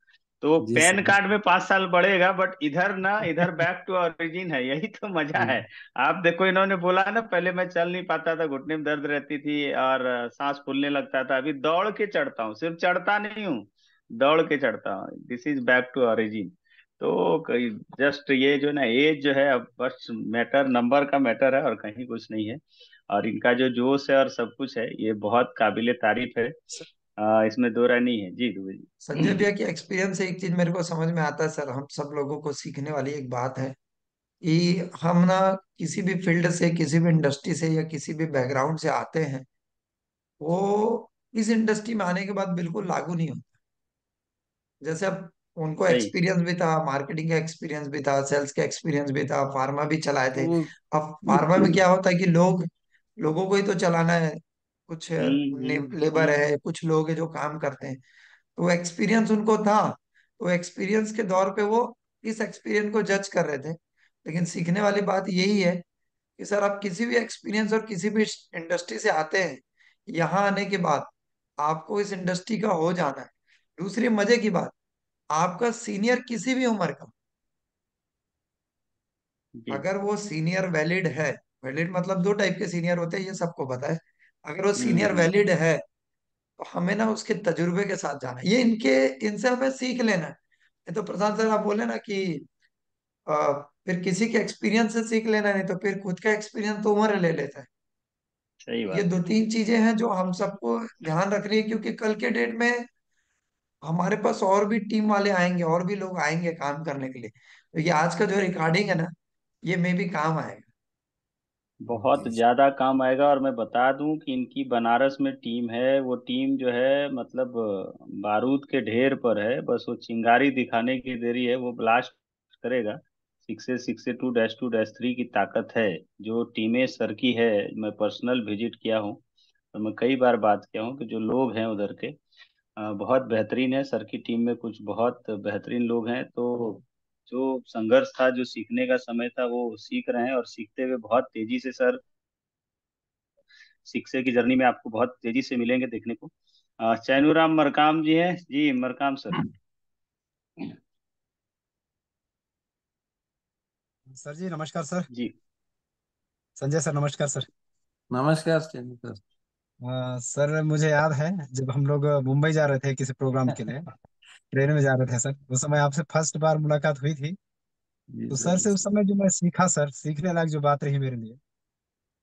तो जी पैन सर। कार्ड में 5 साल बढ़ेगा, बट इधर ना, इधर बैक टू ओरिजिन है, यही तो मजा है। हम्म। आप देखो, इन्होंने बोला ना, पहले मैं चल नहीं पाता था, घुटने में दर्द रहती थी और सांस फूलने लगता था, अभी दौड़ के चढ़ता हूँ, सिर्फ चढ़ता नहीं हूँ, दौड़ के चढ़ता हूँ। This is back to origin. तो कहीं जस्ट ये जो ना एज जो है, अब बस मैटर, नंबर का मैटर है, और कहीं कुछ नहीं है। और इनका जो जोश है और सब कुछ है, ये बहुत काबिले तारीफ है। स- इसमें दो राय नहीं है जी दुबे संजय भैया जी। की एक्सपीरियंस से एक चीज मेरे को समझ में आता है सर, हम सब लोगों को सीखने वाली एक बात है कि हम ना किसी भी फील्ड से, किसी भी इंडस्ट्री से या किसी भी बैकग्राउंड से आते हैं, वो इस इंडस्ट्री में आने के बाद बिल्कुल लागू नहीं होता। जैसे अब उनको सही। एक्सपीरियंस भी था, मार्केटिंग का एक्सपीरियंस भी था, सेल्स का एक्सपीरियंस भी था, फार्मा भी चलाए थे। वो अब फार्मा में क्या होता है कि लोगों को ही तो चलाना है। कुछ लेबर हम्म। है, कुछ लोग है जो काम करते हैं। तो एक्सपीरियंस उनको था, तो एक्सपीरियंस के दौर पे वो इस एक्सपीरियंस को जज कर रहे थे। लेकिन सीखने वाली बात यही है कि सर आप किसी भी एक्सपीरियंस और किसी भी इंडस्ट्री से आते हैं, यहाँ आने के बाद आपको इस इंडस्ट्री का हो जाना है। दूसरी मजे की बात, आपका सीनियर किसी भी उम्र का, जी। अगर वो सीनियर वैलिड है, वैलिड मतलब दो टाइप के सीनियर होते हैं, ये सबको पता है। अगर वो सीनियर हम्म। वैलिड है, तो हमें ना उसके तजुर्बे के साथ जाना है, ये इनके इनसे हमें सीख लेना है। नहीं तो प्रशांत सर आप बोले ना कि फिर किसी के एक्सपीरियंस से सीख लेना, नहीं तो फिर खुद का एक्सपीरियंस तो उम्र ले लेता है। सही ये बात दो तीन चीजें हैं जो हम सबको ध्यान रखनी है, क्योंकि कल के डेट में हमारे पास और भी टीम वाले आएंगे, और भी लोग आएंगे काम करने के लिए। तो ये आज का जो रिकॉर्डिंग है ना, ये मे भी काम आएगा। बहुत जी सर। ज्यादा काम आएगा। और मैं बता दूं कि इनकी बनारस में टीम है, वो टीम जो है मतलब बारूद के ढेर पर है, बस वो चिंगारी दिखाने की देरी है, वो ब्लास्ट करेगा। 662-2-3 की ताकत है जो टीमें सर की है। मैं पर्सनल विजिट किया हूँ, तो मैं कई बार बात किया हूँ कि जो लोग हैं उधर के बहुत बेहतरीन है। सर की टीम में कुछ बहुत बेहतरीन लोग हैं। तो जो संघर्ष था, जो सीखने का समय था, वो सीख रहे हैं, और सीखते हुए बहुत तेजी से सर, शिक्षे की जर्नी में आपको बहुत तेजी से मिलेंगे देखने को। चैनुराम मरकाम जी हैं जी, मरकाम सर। सर जी नमस्कार सर। जी। संजय सर नमस्कार सर। नमस्कार चंदू सर। सर मुझे याद है जब हम लोग मुंबई जा रहे थे किसी प्रोग्राम के लिए, ट्रेन में जा रहे थे सर, उस समय आपसे फर्स्ट बार मुलाकात हुई थी। जी तो सर। सर से उस समय जो मैं सीखा सर, सीखने लायक जो बात रही मेरे लिए।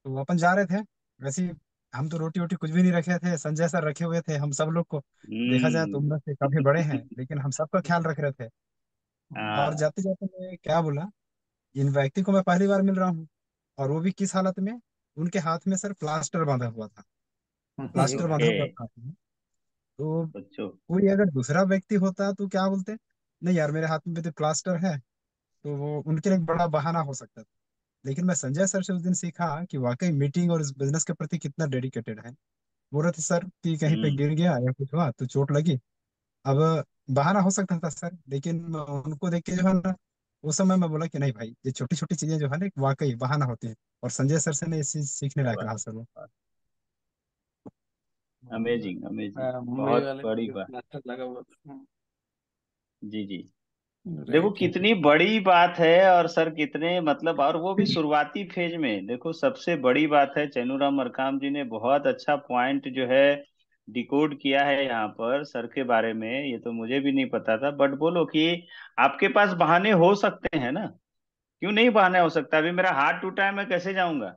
तो अपन जा रहे थे वैसे ही, हम तो रोटी वोटी कुछ भी नहीं रखे थे, संजय सर रखे हुए थे। हम सब लोग को देखा जाए तो हम्म। उम्र से काफी बड़े हैं, लेकिन हम सबका ख्याल रख रहे थे। और हाँ। जाते जाते मैं क्या बोला, इन व्यक्ति को मैं पहली बार मिल रहा हूँ, और वो भी किस हालत में, उनके हाथ में सर प्लास्टर बांधा हुआ था। प्लास्टर बांधा ओके। हुआ था हाथ में। तो बच्चों। कोई अगर दूसरा व्यक्ति होता तो क्या बोलते, नहीं यार मेरे हाथ में भी तो प्लास्टर है, तो वो उनके लिए एक बड़ा बहाना हो सकता था। लेकिन मैं संजय सर से उस दिन सीखा कि वाकई मीटिंग और इस बिजनेस के प्रति कितना डेडिकेटेड है। बोल रहे थे सर कि कहीं पे हम्म। गिर गया या कुछ हुआ तो चोट लगी। अब बहाना हो सकता था सर, लेकिन मैं उनको देख के जो है ना, उस समय मैं बोला कि नहीं भाई, ये छोटी छोटी चीजें जो है ना, एक वाकई बहाना होती है। और संजय सर से ने इस चीज सीखने क्या लायक बात रहा सर वो। है। अमेजिंग अमेजिंग, मुंबई बहुत वाले बड़ी का बात। प्लास्टर लगा हुआ था। जी जी। देखो राइट है। कितनी बड़ी बात है, और सर कितने मतलब, और वो भी शुरुआती फेज में। देखो सबसे बड़ी बात है, चैनूराम मरकाम जी ने बहुत अच्छा पॉइंट जो है डिकोड किया है यहाँ पर सर के बारे में। ये तो मुझे भी नहीं पता था, बट बोलो कि आपके पास बहाने हो सकते हैं ना, क्यों नहीं बहाने हो सकता। अभी मेरा हाथ टूटा है, मैं कैसे जाऊंगा।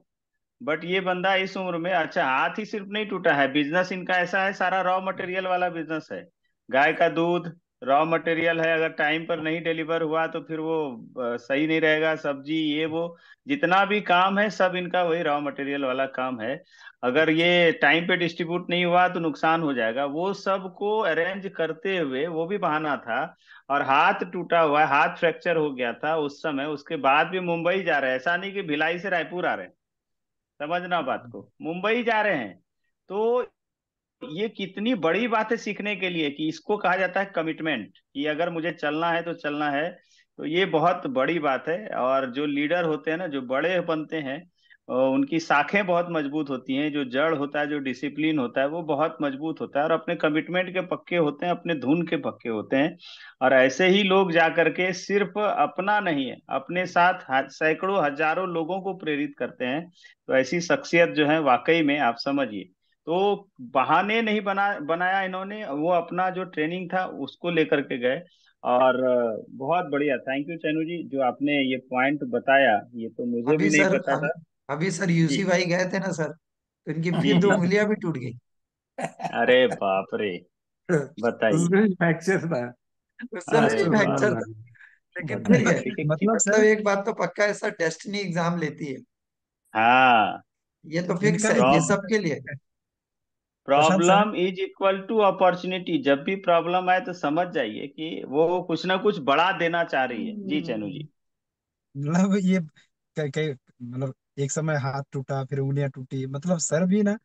बट ये बंदा इस उम्र में, अच्छा हाथ ही सिर्फ नहीं टूटा है, बिजनेस इनका ऐसा है, सारा रॉ मटेरियल वाला बिजनेस है। गाय का दूध रॉ मटेरियल है, अगर टाइम पर नहीं डिलीवर हुआ तो फिर वो सही नहीं रहेगा। सब्जी ये वो जितना भी काम है सब इनका वही रॉ मटेरियल वाला काम है। अगर ये टाइम पे डिस्ट्रीब्यूट नहीं हुआ तो नुकसान हो जाएगा। वो सब को अरेंज करते हुए वो भी बहाना था, और हाथ टूटा हुआ है, हाथ फ्रैक्चर हो गया था उस समय, उसके बाद भी मुंबई जा रहे हैं। ऐसा नहीं कि भिलाई से रायपुर आ रहे हैं, समझना बात को, मुंबई जा रहे हैं। तो ये कितनी बड़ी बात है सीखने के लिए, कि इसको कहा जाता है कमिटमेंट, कि अगर मुझे चलना है तो चलना है। तो ये बहुत बड़ी बात है। और जो लीडर होते हैं ना, जो बड़े बनते हैं, उनकी शाखें बहुत मजबूत होती हैं। जो जड़ होता है, जो डिसिप्लिन होता है, वो बहुत मजबूत होता है, और अपने कमिटमेंट के पक्के होते हैं, अपने धुन के पक्के होते हैं। और ऐसे ही लोग जा करके सिर्फ अपना नहीं है, अपने साथ सैकड़ों हजारों लोगों को प्रेरित करते हैं। तो ऐसी शख्सियत जो है वाकई में आप समझिए। तो बहाने नहीं बनाया इन्होंने, वो अपना जो ट्रेनिंग था उसको लेकर के गए। और बहुत बढ़िया, थैंक यू चैनू जी, जो आपने ये पॉइंट बताया, ये तो मुझे भी अभी नहीं सर पता था। अभी सर जी यूसी भाई गए थे ना सर, तो इनकी जी फिर दो जी। उंगलियां भी टूट गई। अरे बाप रे, बताइए। उसमें भी फ्रैक्चर था। उस समय अरे भी सुबह बाप फ्रैक्चर रे, था, लेकिन फिर बताइए गए। देखिए मतलब मतलब सर, एक बात तो पक्का है सर, डेस्टिनी एग्जाम लेती है। हाँ। ये तो फिक्स इनका है, भी ये देखिए सबके लिए। Prashant sir, problem is equal to opportunity. जब भी प्रॉब्लम आए तो समझ जाइए कि वो कुछ ना कुछ बड़ा देना चाह रही है। जी चैनू जी। मतलब ये कई कई मतलब एक समय हाथ टूटा, फिर उंगलियां टूटी, मतलब सर भी ना,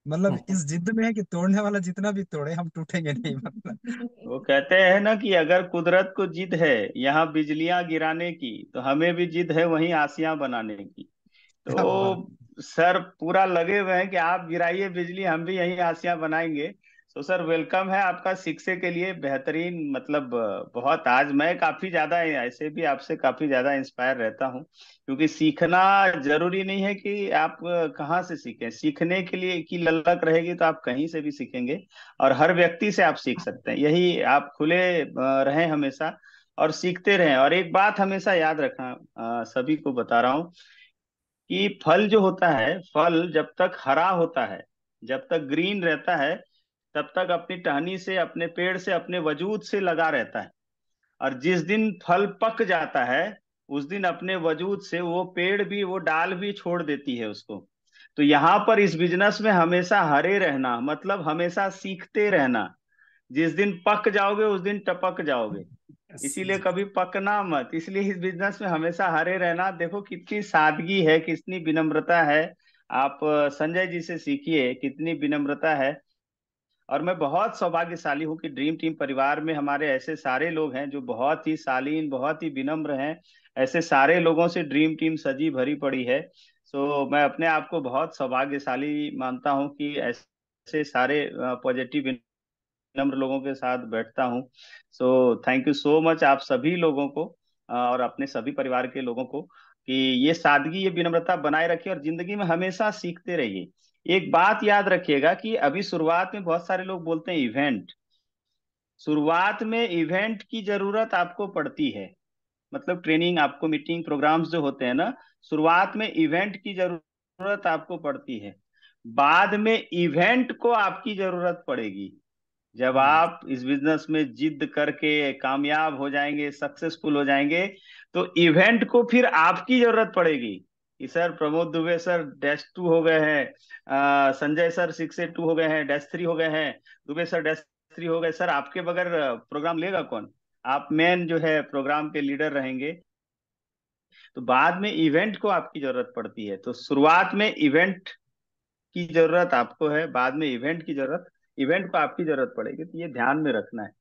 मतलब इस जिद में है कि तोड़ने वाला जितना भी तोड़े हम टूटेंगे नहीं, मतलब। वो कहते हैं ना कि अगर कुदरत को जिद है यहाँ बिजलियां गिराने की, तो हमें भी जिद है वहीं आसियां बनाने की। क्या बात। तो सर पूरा लगे हुए हैं कि आप गिराइए बिजली, हम भी यहीं आसियां बनाएंगे। तो सर वेलकम है आपका शिक्षे के लिए, बेहतरीन मतलब। बहुत आज मैं काफी ज्यादा ऐसे भी आपसे काफी ज्यादा इंस्पायर रहता हूँ, क्योंकि सीखना जरूरी नहीं है कि आप कहाँ से सीखें। सीखने के लिए की ललक रहेगी तो आप कहीं से भी सीखेंगे, और हर व्यक्ति से आप सीख सकते हैं। यही आप खुले रहें हमेशा, और सीखते रहें। और एक बात हमेशा याद रखना, सभी को बता रहा हूँ, कि फल जो होता है, फल जब तक हरा होता है, जब तक ग्रीन रहता है, तब तक अपनी टहनी से, अपने पेड़ से, अपने वजूद से लगा रहता है। और जिस दिन फल पक जाता है, उस दिन अपने वजूद से वो पेड़ भी, वो डाल भी छोड़ देती है उसको। तो यहाँ पर इस बिजनेस में हमेशा हरे रहना मतलब हमेशा सीखते रहना। जिस दिन पक जाओगे उस दिन टपक जाओगे, इसीलिए कभी पकना मत। इसलिए इस बिजनेस में हमेशा हरे रहना। देखो कितनी सादगी है, कितनी विनम्रता है। आप संजय जी से सीखिए, कितनी विनम्रता है। और मैं बहुत सौभाग्यशाली हूँ कि ड्रीम टीम परिवार में हमारे ऐसे सारे लोग हैं जो बहुत ही शालीन, बहुत ही विनम्र हैं। ऐसे सारे लोगों से ड्रीम टीम सजी भरी पड़ी है। सो मैं अपने आप को बहुत सौभाग्यशाली मानता हूँ कि ऐसे सारे पॉजिटिव विनम्र लोगों के साथ बैठता हूँ। सो थैंक यू सो मच आप सभी लोगों को, और अपने सभी परिवार के लोगों को, कि ये सादगी, ये विनम्रता बनाए रखिए, और जिंदगी में हमेशा सीखते रहिए। एक बात याद रखिएगा कि अभी शुरुआत में बहुत सारे लोग बोलते हैं इवेंट, शुरुआत में इवेंट की जरूरत आपको पड़ती है। मतलब ट्रेनिंग, आपको मीटिंग प्रोग्राम्स जो होते हैं ना, शुरुआत में इवेंट की जरूरत आपको पड़ती है। बाद में इवेंट को आपकी जरूरत पड़ेगी। जब आप इस बिजनेस में जिद करके कामयाब हो जाएंगे, सक्सेसफुल हो जाएंगे, तो इवेंट को फिर आपकी जरूरत पड़ेगी। कि सर प्रमोद दुबे सर -2 हो गए हैं, संजय सर 6 से 2 हो गए हैं, -3 हो गए हैं, दुबे सर -3 हो गए, सर आपके बगैर प्रोग्राम लेगा कौन। आप मेन जो है प्रोग्राम के लीडर रहेंगे। तो बाद में इवेंट को आपकी जरूरत पड़ती है। तो शुरुआत में इवेंट की जरूरत आपको है, बाद में इवेंट की जरूरत, इवेंट को आपकी जरूरत पड़ेगी। तो ये ध्यान में रखना है।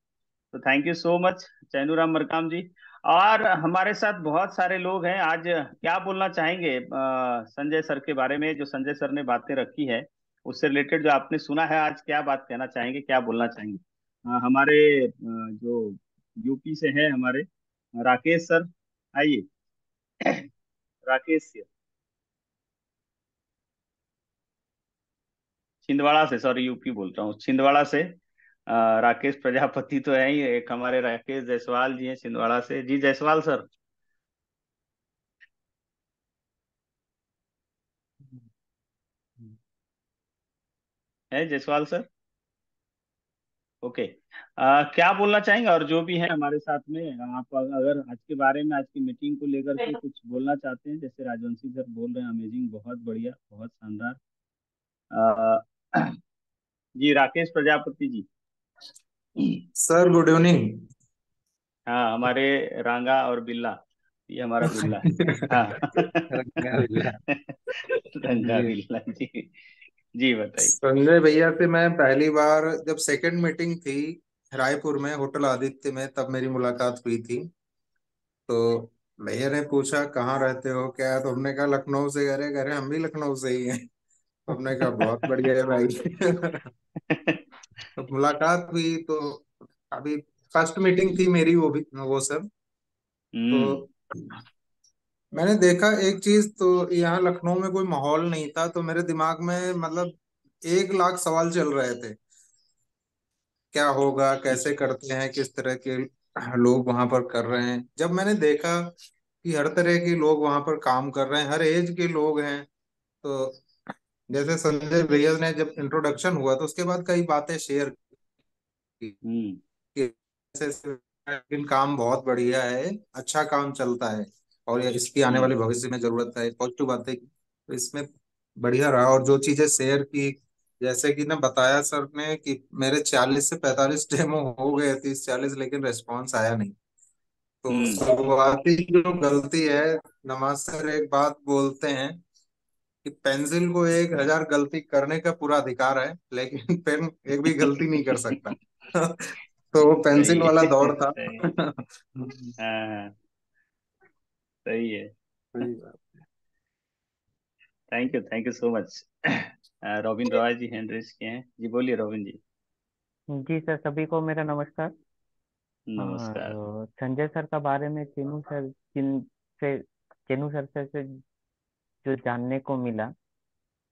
तो thank you so much Chainuram Markam ji. और हमारे साथ बहुत सारे लोग हैं आज, क्या बोलना चाहेंगे संजय सर के बारे में, जो संजय सर ने बातें रखी है उससे रिलेटेड जो आपने सुना है, आज क्या बात कहना चाहेंगे, क्या बोलना चाहेंगे? हमारे जो यूपी से है हमारे राकेश सर, आइए। राकेश छिंदवाड़ा से, सॉरी यूपी बोल रहा हूँ, छिंदवाड़ा से। राकेश प्रजापति तो है ही, एक हमारे राकेश जायसवाल जी हैं छिंदवाड़ा से। जी जायसवाल सर, है जायसवाल सर? ओके। क्या बोलना चाहेंगे, और जो भी है हमारे साथ में, आप अगर आज के बारे में, आज की मीटिंग को लेकर के कुछ बोलना चाहते हैं, जैसे राजवंशी सर बोल रहे हैं, अमेजिंग, बहुत बढ़िया, बहुत शानदार। अ, जी Rakesh Prajapati ji. Sir good evening. हाँ, हमारे रांगा और बिल्ला, ये हमारा बिल्ला है। हाँ। रंगा बिल्ला। रंगा जी, बिल्ला जी। जी बताइए। संजय भैया से मैं पहली बार जब सेकंड मीटिंग थी रायपुर में होटल आदित्य में, तब मेरी मुलाकात हुई थी। तो भैया ने पूछा कहाँ रहते हो क्या है, तो हमने कहा लखनऊ से। कह रहे हम भी लखनऊ से ही हैं। तो हमने कहा बहुत बढ़िया है भाई। तो मुलाकात हुई तो अभी फर्स्ट मीटिंग थी मेरी, वो भी वो सब। तो हम्म। मैंने देखा एक चीज, तो यहाँ लखनऊ में कोई माहौल नहीं था, तो मेरे दिमाग में मतलब 1 लाख सवाल चल रहे थे। क्या होगा, कैसे करते हैं, किस तरह के लोग वहां पर कर रहे हैं। जब मैंने देखा कि हर तरह के लोग वहां पर काम कर रहे हैं, हर एज के लोग हैं। तो जैसे संजय भैया ने जब इंट्रोडक्शन हुआ तो उसके बाद कई बातें शेयर की हम्म। कि लेकिन काम बहुत बढ़िया है, अच्छा काम चलता है, और ये इसकी आने हम्म। वाले भविष्य में जरूरत है, पॉजिटिव बातें की। तो इसमें बढ़िया रहा। और जो चीजें शेयर की, जैसे कि ना बताया सर ने कि मेरे 40 से 45 डेमो हो गए, 30-40, लेकिन रेस्पॉन्स आया नहीं। तो हम्म। शुरुआती जो गलती है, नवाज सर एक बात बोलते हैं कि पेंसिल को 1,000 गलती करने का पूरा अधिकार है, लेकिन पेन एक भी गलती नहीं कर सकता। तो वो पेंसिल सही वाला है। दौर था। सही। हाँ, सही है। सही बात। Thank you so much. Robin Roy ji hand raise किए हैं, जी बोलिए रोबिन जी। जी सर, सभी को मेरा नमस्कार। नमस्कार। संजय सर का बारे में चेनू सर से जो जानने को मिला,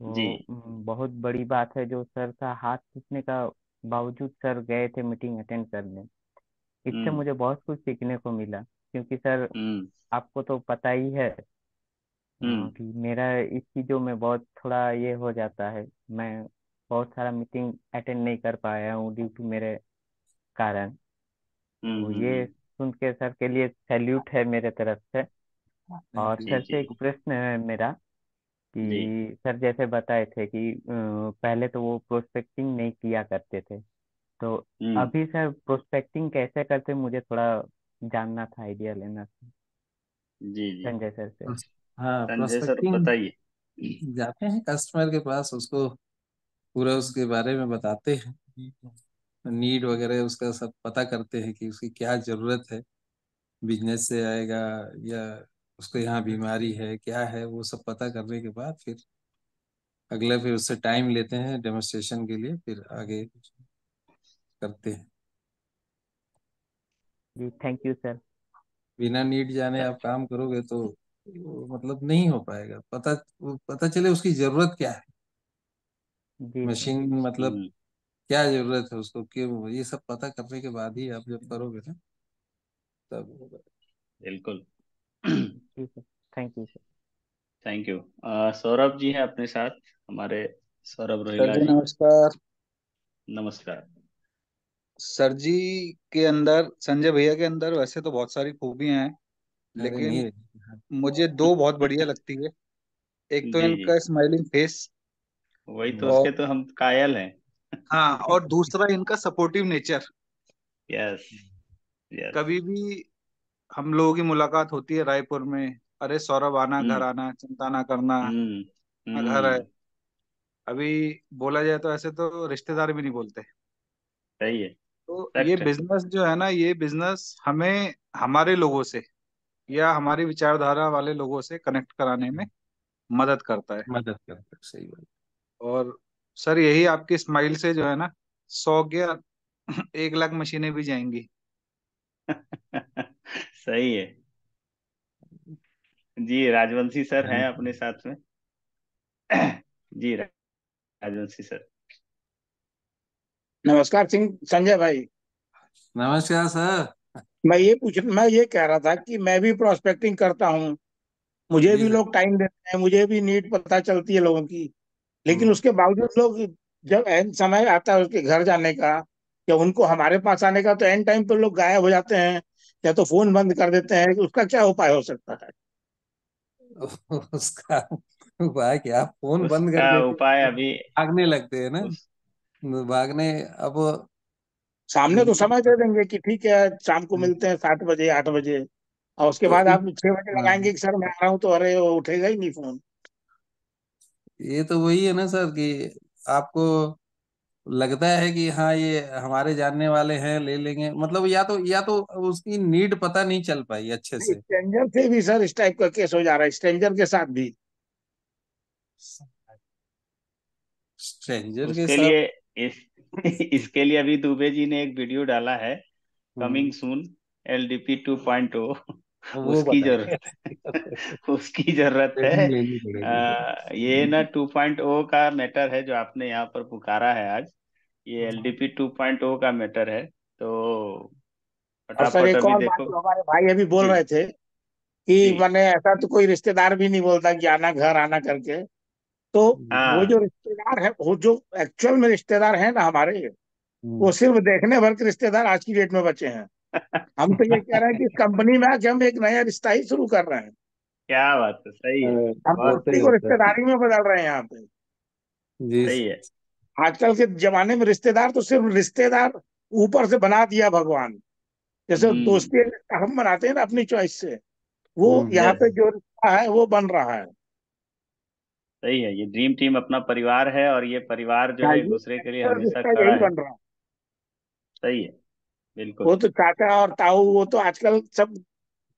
जी। वो बहुत बड़ी बात है। जो सर का हाथ टूटने का बावजूद सर गए थे मीटिंग अटेंड करने। इससे हम्म। मुझे बहुत कुछ सीखने को मिला, क्योंकि सर हम्म। आपको तो पता ही है हम्म। कि मेरा इस चीज़ों में बहुत थोड़ा ये हो जाता है। मैं बहुत सारा मीटिंग अटेंड नहीं कर पाया हूँ ड्यू टू मेरे कारण। तो ये हम्म। सुन के सर के लिए सैल्यूट है मेरे तरफ से। थैंक और यू। जी सर जी से एक प्रश्न है मेरा जी। कि सर जैसे बताए थे कि पहले तो वो प्रोस्पेक्टिंग नहीं किया करते थे, तो हम्म। अभी सर प्रोस्पेक्टिंग कैसे करते, मुझे थोड़ा जानना था, आइडिया लेना था जी जी। संजय सर से। हाँ, संजय सर प्रोस्पेक्टिंग बताइए। जाते हैं कस्टमर के पास, उसको पूरा उसके बारे में बताते हैं, नीड वगैरह उसका सब पता करते हैं कि उसकी क्या जरूरत है, बिजनेस से आएगा या उसको यहाँ बीमारी है क्या है, वो सब पता करने के बाद फिर अगला, फिर उससे टाइम लेते हैं डेमोन्स्ट्रेशन के लिए, फिर आगे करते हैं। जी थैंक यू सर। बिना नीड जाने आप काम करोगे तो वो मतलब नहीं हो पाएगा। पता चले उसकी जरूरत क्या है, जी सर। मशीन मतलब हम्म। क्या जरूरत है उसको, क्यों, ये सब पता करने के बाद ही आप जब करोगे ना, तब होगा। बिल्कुल। जी sir, thank you sir. Thank you. Saurabh ji हैं अपने साथ, हमारे सौरभ सर रोहिला जी जी। नमस्कार। नमस्कार। सर जी के अंदर, संजय भैया के अंदर वैसे तो बहुत सारी खूबियां हैं, अरे नहीं लेकिन है। मुझे दो बहुत बढ़िया लगती है। एक तो जी जी। इनका स्माइलिंग फेस, वही तो, हम्म, और उसके तो हम कायल हैं। हाँ, और दूसरा इनका सपोर्टिव नेचर। यस। यस। कभी भी हम लोगों की मुलाकात होती है रायपुर में, अरे सौरभ आना, घर हम्म। आना, चिंता ना करना, हम्म। अपना घर है। हम्म। अभी बोला जाए तो ऐसे तो रिश्तेदार भी नहीं बोलते। सही है। तो ये फैक्ट है। बिजनेस जो है ना, ये बिजनेस हमें हमारे लोगों से या हमारी विचारधारा वाले लोगों से कनेक्ट कराने में मदद करता है। मदद करता है, सही बात। और सर यही आपकी स्माइल से जो है ना, 100 क्या 1 लाख मशीनें भी जाएंगी। सही है जी। राजवंशी सर हैं हाँ। अपने साथ में। जी राजवंशी सर। नमस्कार सिंह संजय भाई। नमस्कार सर। मैं ये कह रहा था कि मैं भी प्रोस्पेक्टिंग करता हूँ। मुझे जी भी सर। लोग टाइम देते हैं, मुझे भी नीड पता चलती है लोगों की। लेकिन हम्म। उसके बावजूद लोग, जब एंड समय आता है उसके घर जाने का या उनको हमारे पास आने का, तो एंड टाइम पे लोग गायब हो जाते हैं या तो फोन बंद कर देते हैं। उसका क्या उपाय हो सकता है? उसका उपाय क्या, फोन बंद कर उसका देते उपाय हैं, अभी भागने लगते हैं ना। उस भागने अब सामने तो समय दे देंगे कि ठीक है शाम को मिलते हैं 7 बजे 8 बजे, और उसके तो बाद आप 6 बजे हाँ, लगाएंगे कि सर मैं आ रहा हूँ, तो अरे वो उठेगा ही नहीं फोन। ये तो वही है ना सर कि आपको लगता है कि हाँ ये हमारे जानने वाले हैं, ले लेंगे, मतलब या तो उसकी नीड पता नहीं चल पाई अच्छे से। स्ट्रेंजर से भी सर इस टाइप का केस हो जा रहा है, स्ट्रेंजर के साथ भी। स्ट्रेंजर के उसके साथ। लिए इस इसके लिए अभी दुबे जी ने एक वीडियो डाला है, कमिंग हम्म, सून LDP 2.0। वो उसकी बताइए। जरूरत उसकी जरूरत है। ट्रेनिंग लेनी पड़ेगी। ये ना 2.0 का मैटर है जो आपने यहाँ पर पुकारा है आज। ये हम्म, LDP 2.0 का मैटर है। तो और सर फटाफट एक अभी और बात देखो। जो हमारे भाई अभी बोल जी रहे थे कि जी। मैंने ऐसा तो कोई रिश्तेदार भी नहीं बोलता कि आना घर आना करके। तो वो हाँ। जो रिश्तेदार है, वो जो एक्चुअल में रिश्तेदार है ना हमारे, वो हम्म। सिर्फ देखने भर के रिश्तेदार आज की डेट में बचे हैं। हम तो ये कह रहे हैं कि इस कंपनी में आके हम एक नया रिश्ता ही शुरू कर रहे हैं। क्या बात है, सही है। हम बहुत बहुत दोस्ती सही को होता है। रिश्तेदारी में बदल रहे हैं यहाँ पे। जी। सही है। आजकल के जमाने में रिश्तेदार तो सिर्फ रिश्तेदार ऊपर से बना दिया भगवान। जैसे हम्म। दोस्ती हम बनाते हैं ना अपनी चॉइस से, वो हम्म। यहाँ पे यस। जो रिश्ता है वो बन रहा है। सही है, ये ड्रीम टीम अपना परिवार है और ये परिवार जो हाँ, है एक ये दूसरे के लिए एक्चुअल हमेशा रिश्ता खड़ा यही है। बन रहा है। सही है। बिल्कुल। वो तो चाचा और ताऊ वो तो आजकल सब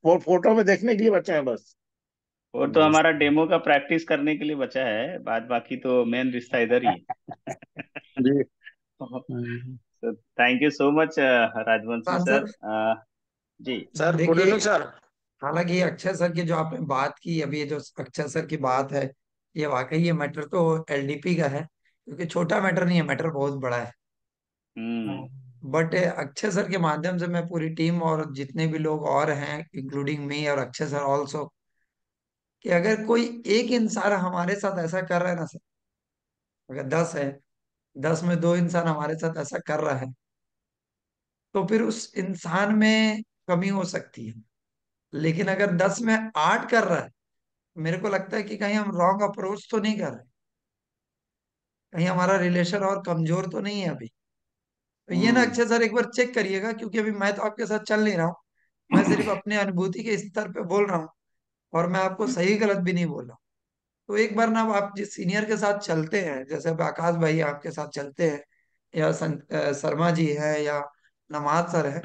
फोटो में देखने के लिए बचे हैं बस। वो तो जी। हमारा डेमो का प्रैक्टिस करने के लिए बचा है, बाद बाकी तो मेन रिश्ता इधर ही है। जी। हम्म। तो thank you so much Rajvanshi sir, sir. जी। सर गुड देखिए, इवनिंग सर। हालांकि ये अक्षय सर की जो आपने बात की अभी, ये जो अक्षय सर की बात है, ये वाकई ये मैटर तो एलडीपी का है, क्योंकि छोटा मैटर नहीं है, मैटर बहुत बड़ा है। हम्म। बट अक्षय सर के माध्यम से मैं पूरी टीम और जितने भी लोग और हैं, इंक्लूडिंग मी और अक्षय सर ऑल्सो, कि अगर कोई एक इंसान हमारे साथ ऐसा कर रहा है ना सर, अगर 10 है, 10 में 2 इंसान हमारे साथ ऐसा कर रहा है, तो फिर उस इंसान में कमी हो सकती है। लेकिन अगर 10 में 8 कर रहा है, मेरे को लगता है कि कहीं हम रॉन्ग अप्रोच तो नहीं कर रहे, कहीं हमारा रिलेशन और कमजोर तो नहीं है अभी। तो ये ना हम्म। अक्षय सर एक बार चेक करिएगा, क्योंकि अभी मैं तो आपके साथ चल नहीं रहा हूँ, मैं सिर्फ अपने अनुभूति के स्तर पे बोल रहा हूँ, और मैं आपको सही गलत भी नहीं बोल रहा हूँ। तो एक बार ना आप जिस सीनियर के साथ चलते हैं, जैसे अब आकाश भाई आपके साथ चलते हैं, या शर्मा जी है, या नमाज सर है,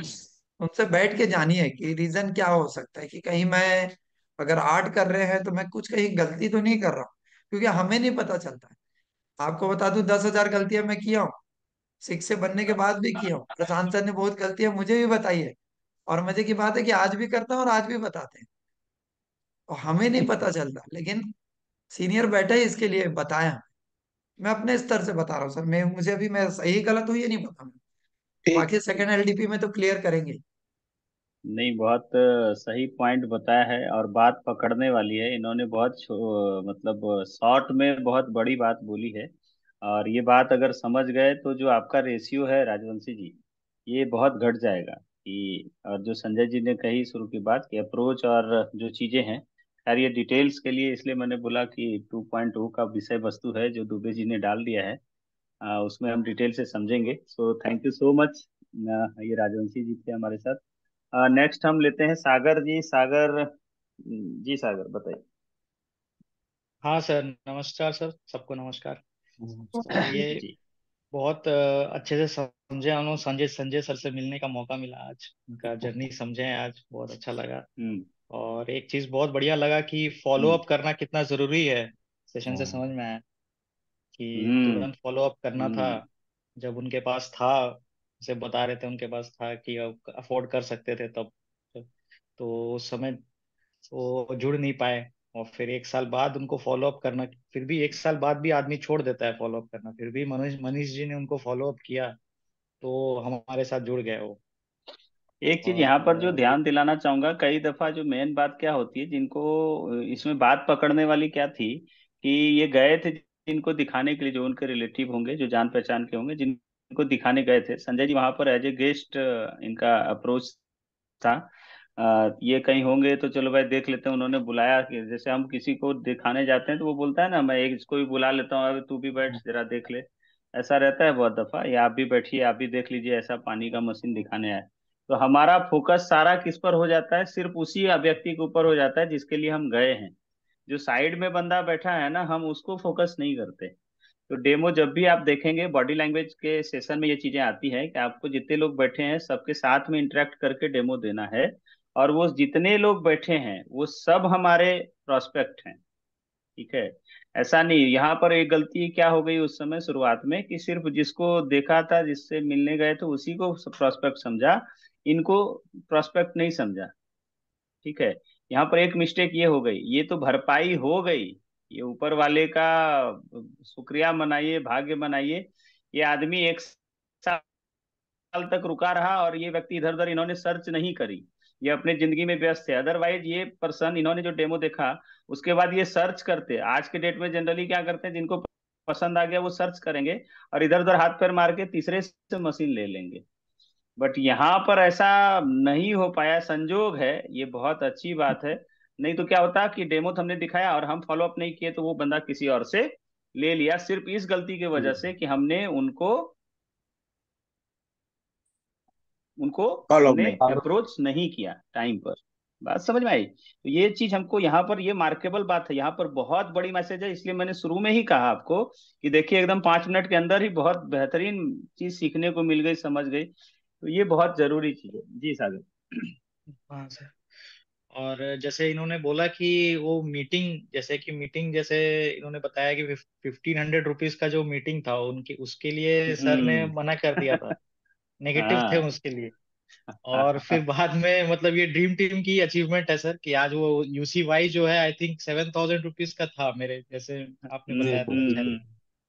उनसे बैठ के जानिए कि रीजन क्या हो सकता है, कि कहीं मैं, अगर 8 कर रहे हैं तो मैं कुछ कहीं गलती तो नहीं कर रहा हूँ, क्योंकि हमें नहीं पता चलता है। आपको बता दूं, 10,000 गलतियां मैं किया हूँ, 6 से बनने के बाद भी किया हूँ। प्रशांत सर ने बहुत गलतियां मुझे भी बताई है, और मजे की बात है कि आज भी करता हूँ और आज भी बताते हैं, और हमें नहीं पता चलता, लेकिन सीनियर बैठे ही इसके लिए बताया। मैं अपने स्तर से बता रहा हूँ सर, मैं मुझे अभी मैं सही गलत हुई है नहीं पता। ठीक बाकी है। सेकंड एलडीपी में तो क्लियर करेंगे। नहीं, बहुत सही पॉइंट बताया है और बात पकड़ने वाली है। इन्होंने बहुत मतलब शॉर्ट में बहुत बड़ी बात बोली है। और ये बात अगर समझ गए तो जो आपका रेशियो है राजवंशी जी, ये बहुत घट जाएगा। कि और जो संजय जी ने कही शुरू की बात कि अप्रोच और जो चीजें हैं, खैर ये डिटेल्स के लिए इसलिए मैंने बोला कि 2.0 का विषय वस्तु है जो दुबे जी ने डाल दिया है। उसमें हम डिटेल से समझेंगे। सो थैंक यू सो मच। ये राजवंशी जी थे हमारे साथ। नेक्स्ट हम लेते हैं सागर जी। सागर जी, सागर बताइए। हाँ सर, नमस्कार सर, सबको नमस्कार। तो ये जी। बहुत अच्छे से समझे हम लोग, संजय संजय सर से मिलने का मौका मिला आज, उनका जर्नी समझे हैं आज, बहुत अच्छा लगा। हम्म। और एक चीज बहुत बढ़िया लगा कि फॉलो हम्म। अप करना कितना जरूरी है, सेशन से हाँ। समझ में आया। कि हम्म। तुरंत फॉलो अप करना था जब उनके पास था, जैसे बता रहे थे उनके पास था कि अफोर्ड कर सकते थे तब, तो उस समय वो जुड़ नहीं पाए। और फिर एक साल बाद उनको फॉलो अप करना, फिर भी एक साल बाद भी आदमी छोड़ देता है फॉलो अप करना, फिर भी मनीष मनीष जी ने उनको फॉलो अप किया तो हमारे साथ जुड़ गए वो। एक चीज यहाँ पर जो और ध्यान दिलाना चाहूंगा, कई दफा जो मेन बात क्या होती है, जिनको इसमें बात पकड़ने वाली क्या थी कि ये गए थे जिनको दिखाने के लिए, जो उनके रिलेटिव होंगे, जो जान पहचान के होंगे, जिनको दिखाने गए थे, संजय जी वहां पर एज ए गेस्ट इनका अप्रोच था। ये कहीं होंगे तो चलो भाई देख लेते हैं, उन्होंने बुलाया, कि जैसे हम किसी को दिखाने जाते हैं तो वो बोलता है ना, मैं एक इसको भी बुला लेता हूँ, अभी तू भी बैठ जरा देख ले। ऐसा रहता है बहुत दफा, या आप भी बैठिए, आप भी देख लीजिए, ऐसा पानी का मशीन दिखाने आए। तो हमारा फोकस सारा किस पर हो जाता है, सिर्फ उसी व्यक्ति के ऊपर हो जाता है जिसके लिए हम गए हैं। जो साइड में बंदा बैठा है ना, हम उसको फोकस नहीं करते। तो डेमो जब भी आप देखेंगे, बॉडी लैंग्वेज के सेशन में ये चीजें आती हैं कि आपको जितने लोग बैठे हैं सबके साथ में इंटरेक्ट करके डेमो देना है। और वो जितने लोग बैठे हैं वो सब हमारे प्रोस्पेक्ट हैं। ठीक है। ऐसा नहीं, यहाँ पर एक गलती क्या हो गई उस समय शुरुआत में, कि सिर्फ जिसको देखा था, जिससे मिलने गए थे, उसी को प्रोस्पेक्ट समझा, इनको प्रोस्पेक्ट नहीं समझा। ठीक है। यहाँ पर एक मिस्टेक ये हो गई, ये तो भरपाई हो गई, ये ऊपर वाले का शुक्रिया मनाइए, भाग्य मनाइए। ये आदमी एक साल तक रुका रहा और ये व्यक्ति इधर उधर इन्होंने सर्च नहीं करी, ये अपने जिंदगी में व्यस्त है। अदरवाइज ये पर्सन, इन्होंने जो डेमो देखा उसके बाद ये सर्च करते, आज के डेट में जनरली क्या करते हैं, जिनको पसंद आ गया वो सर्च करेंगे और इधर उधर हाथ पैर मार के तीसरे से मशीन ले लेंगे। बट यहाँ पर ऐसा नहीं हो पाया, संजोग है, ये बहुत अच्छी बात है। नहीं तो क्या होता कि डेमो तो हमने दिखाया और हम फॉलो अप नहीं किए, तो वो बंदा किसी और से ले लिया, सिर्फ इस गलती की वजह से कि हमने उनको उनको फॉलो अप हमने नहीं। अप्रोच नहीं किया टाइम पर। बात समझ में आई? तो ये चीज हमको यहाँ पर, ये मार्केबल बात है, यहाँ पर बहुत बड़ी मैसेज है। इसलिए मैंने शुरू में ही कहा आपको कि देखिए एकदम 5 मिनट के अंदर ही बहुत बेहतरीन चीज सीखने को मिल गई, समझ गई। तो ये बहुत जरूरी चीज है जी सागर। हाँ सर। और जैसे इन्होंने बोला कि वो मीटिंग, जैसे कि मीटिंग, जैसे इन्होंने बताया कि 1500 रुपीज का जो मीटिंग था उनके, उसके लिए सर ने हम्म। मना कर दिया था, नेगेटिव थे हाँ। उसके लिए। और फिर बाद में मतलब ये ड्रीम टीम की अचीवमेंट है सर कि आज वो यूसी वाई जो है, आई थिंक 7000 रुपीज का था मेरे, जैसे आपने जी बताया था शायद।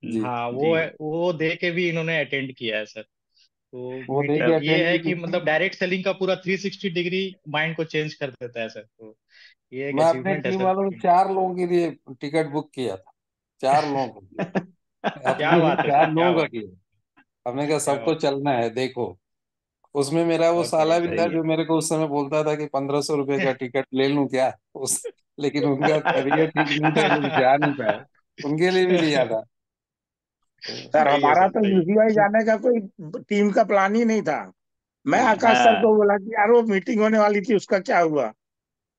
जी। हाँ, जी। वो दे के भी इन्होंने अटेंड किया है सर। तो वो देके मीटिंग ये अटेंड है भी कि किया। मतलब डायरेक्ट सेलिंग का पूरा 360 डिग्री माइंड को चेंज कर देता है सर, तो ये एक मैं अपने अचीवमेंट है टीम सर। वालों को 4 लोगों के लिए टिकट बुक किया था। 4 लोगों के लिए, क्या अपने भी बात है चार सर, क्या लोगों का बात है, किया। हमने कहा क्या सबको बात। चलना है, देखो। उसमें मेरा वो बहुत साला बढ़िया भी सर। था सही है। जो मेरे को उस समय बोलता था कि 1500 रुपये का टिकट ले लूं क्या उस, लेकिन उनका तबीयत ठीक नहीं था, ये लोग जा नहीं पाए। उनके लिए भी लिया था। तो सर सही है हमारा सर, तो सही है। यूसीआई जाने का कोई टीम का प्लान ही नहीं था। मैं आकाश सर हाँ। को बोला कि यार वो मीटिंग होने वाली थी, उसका क्या हुआ?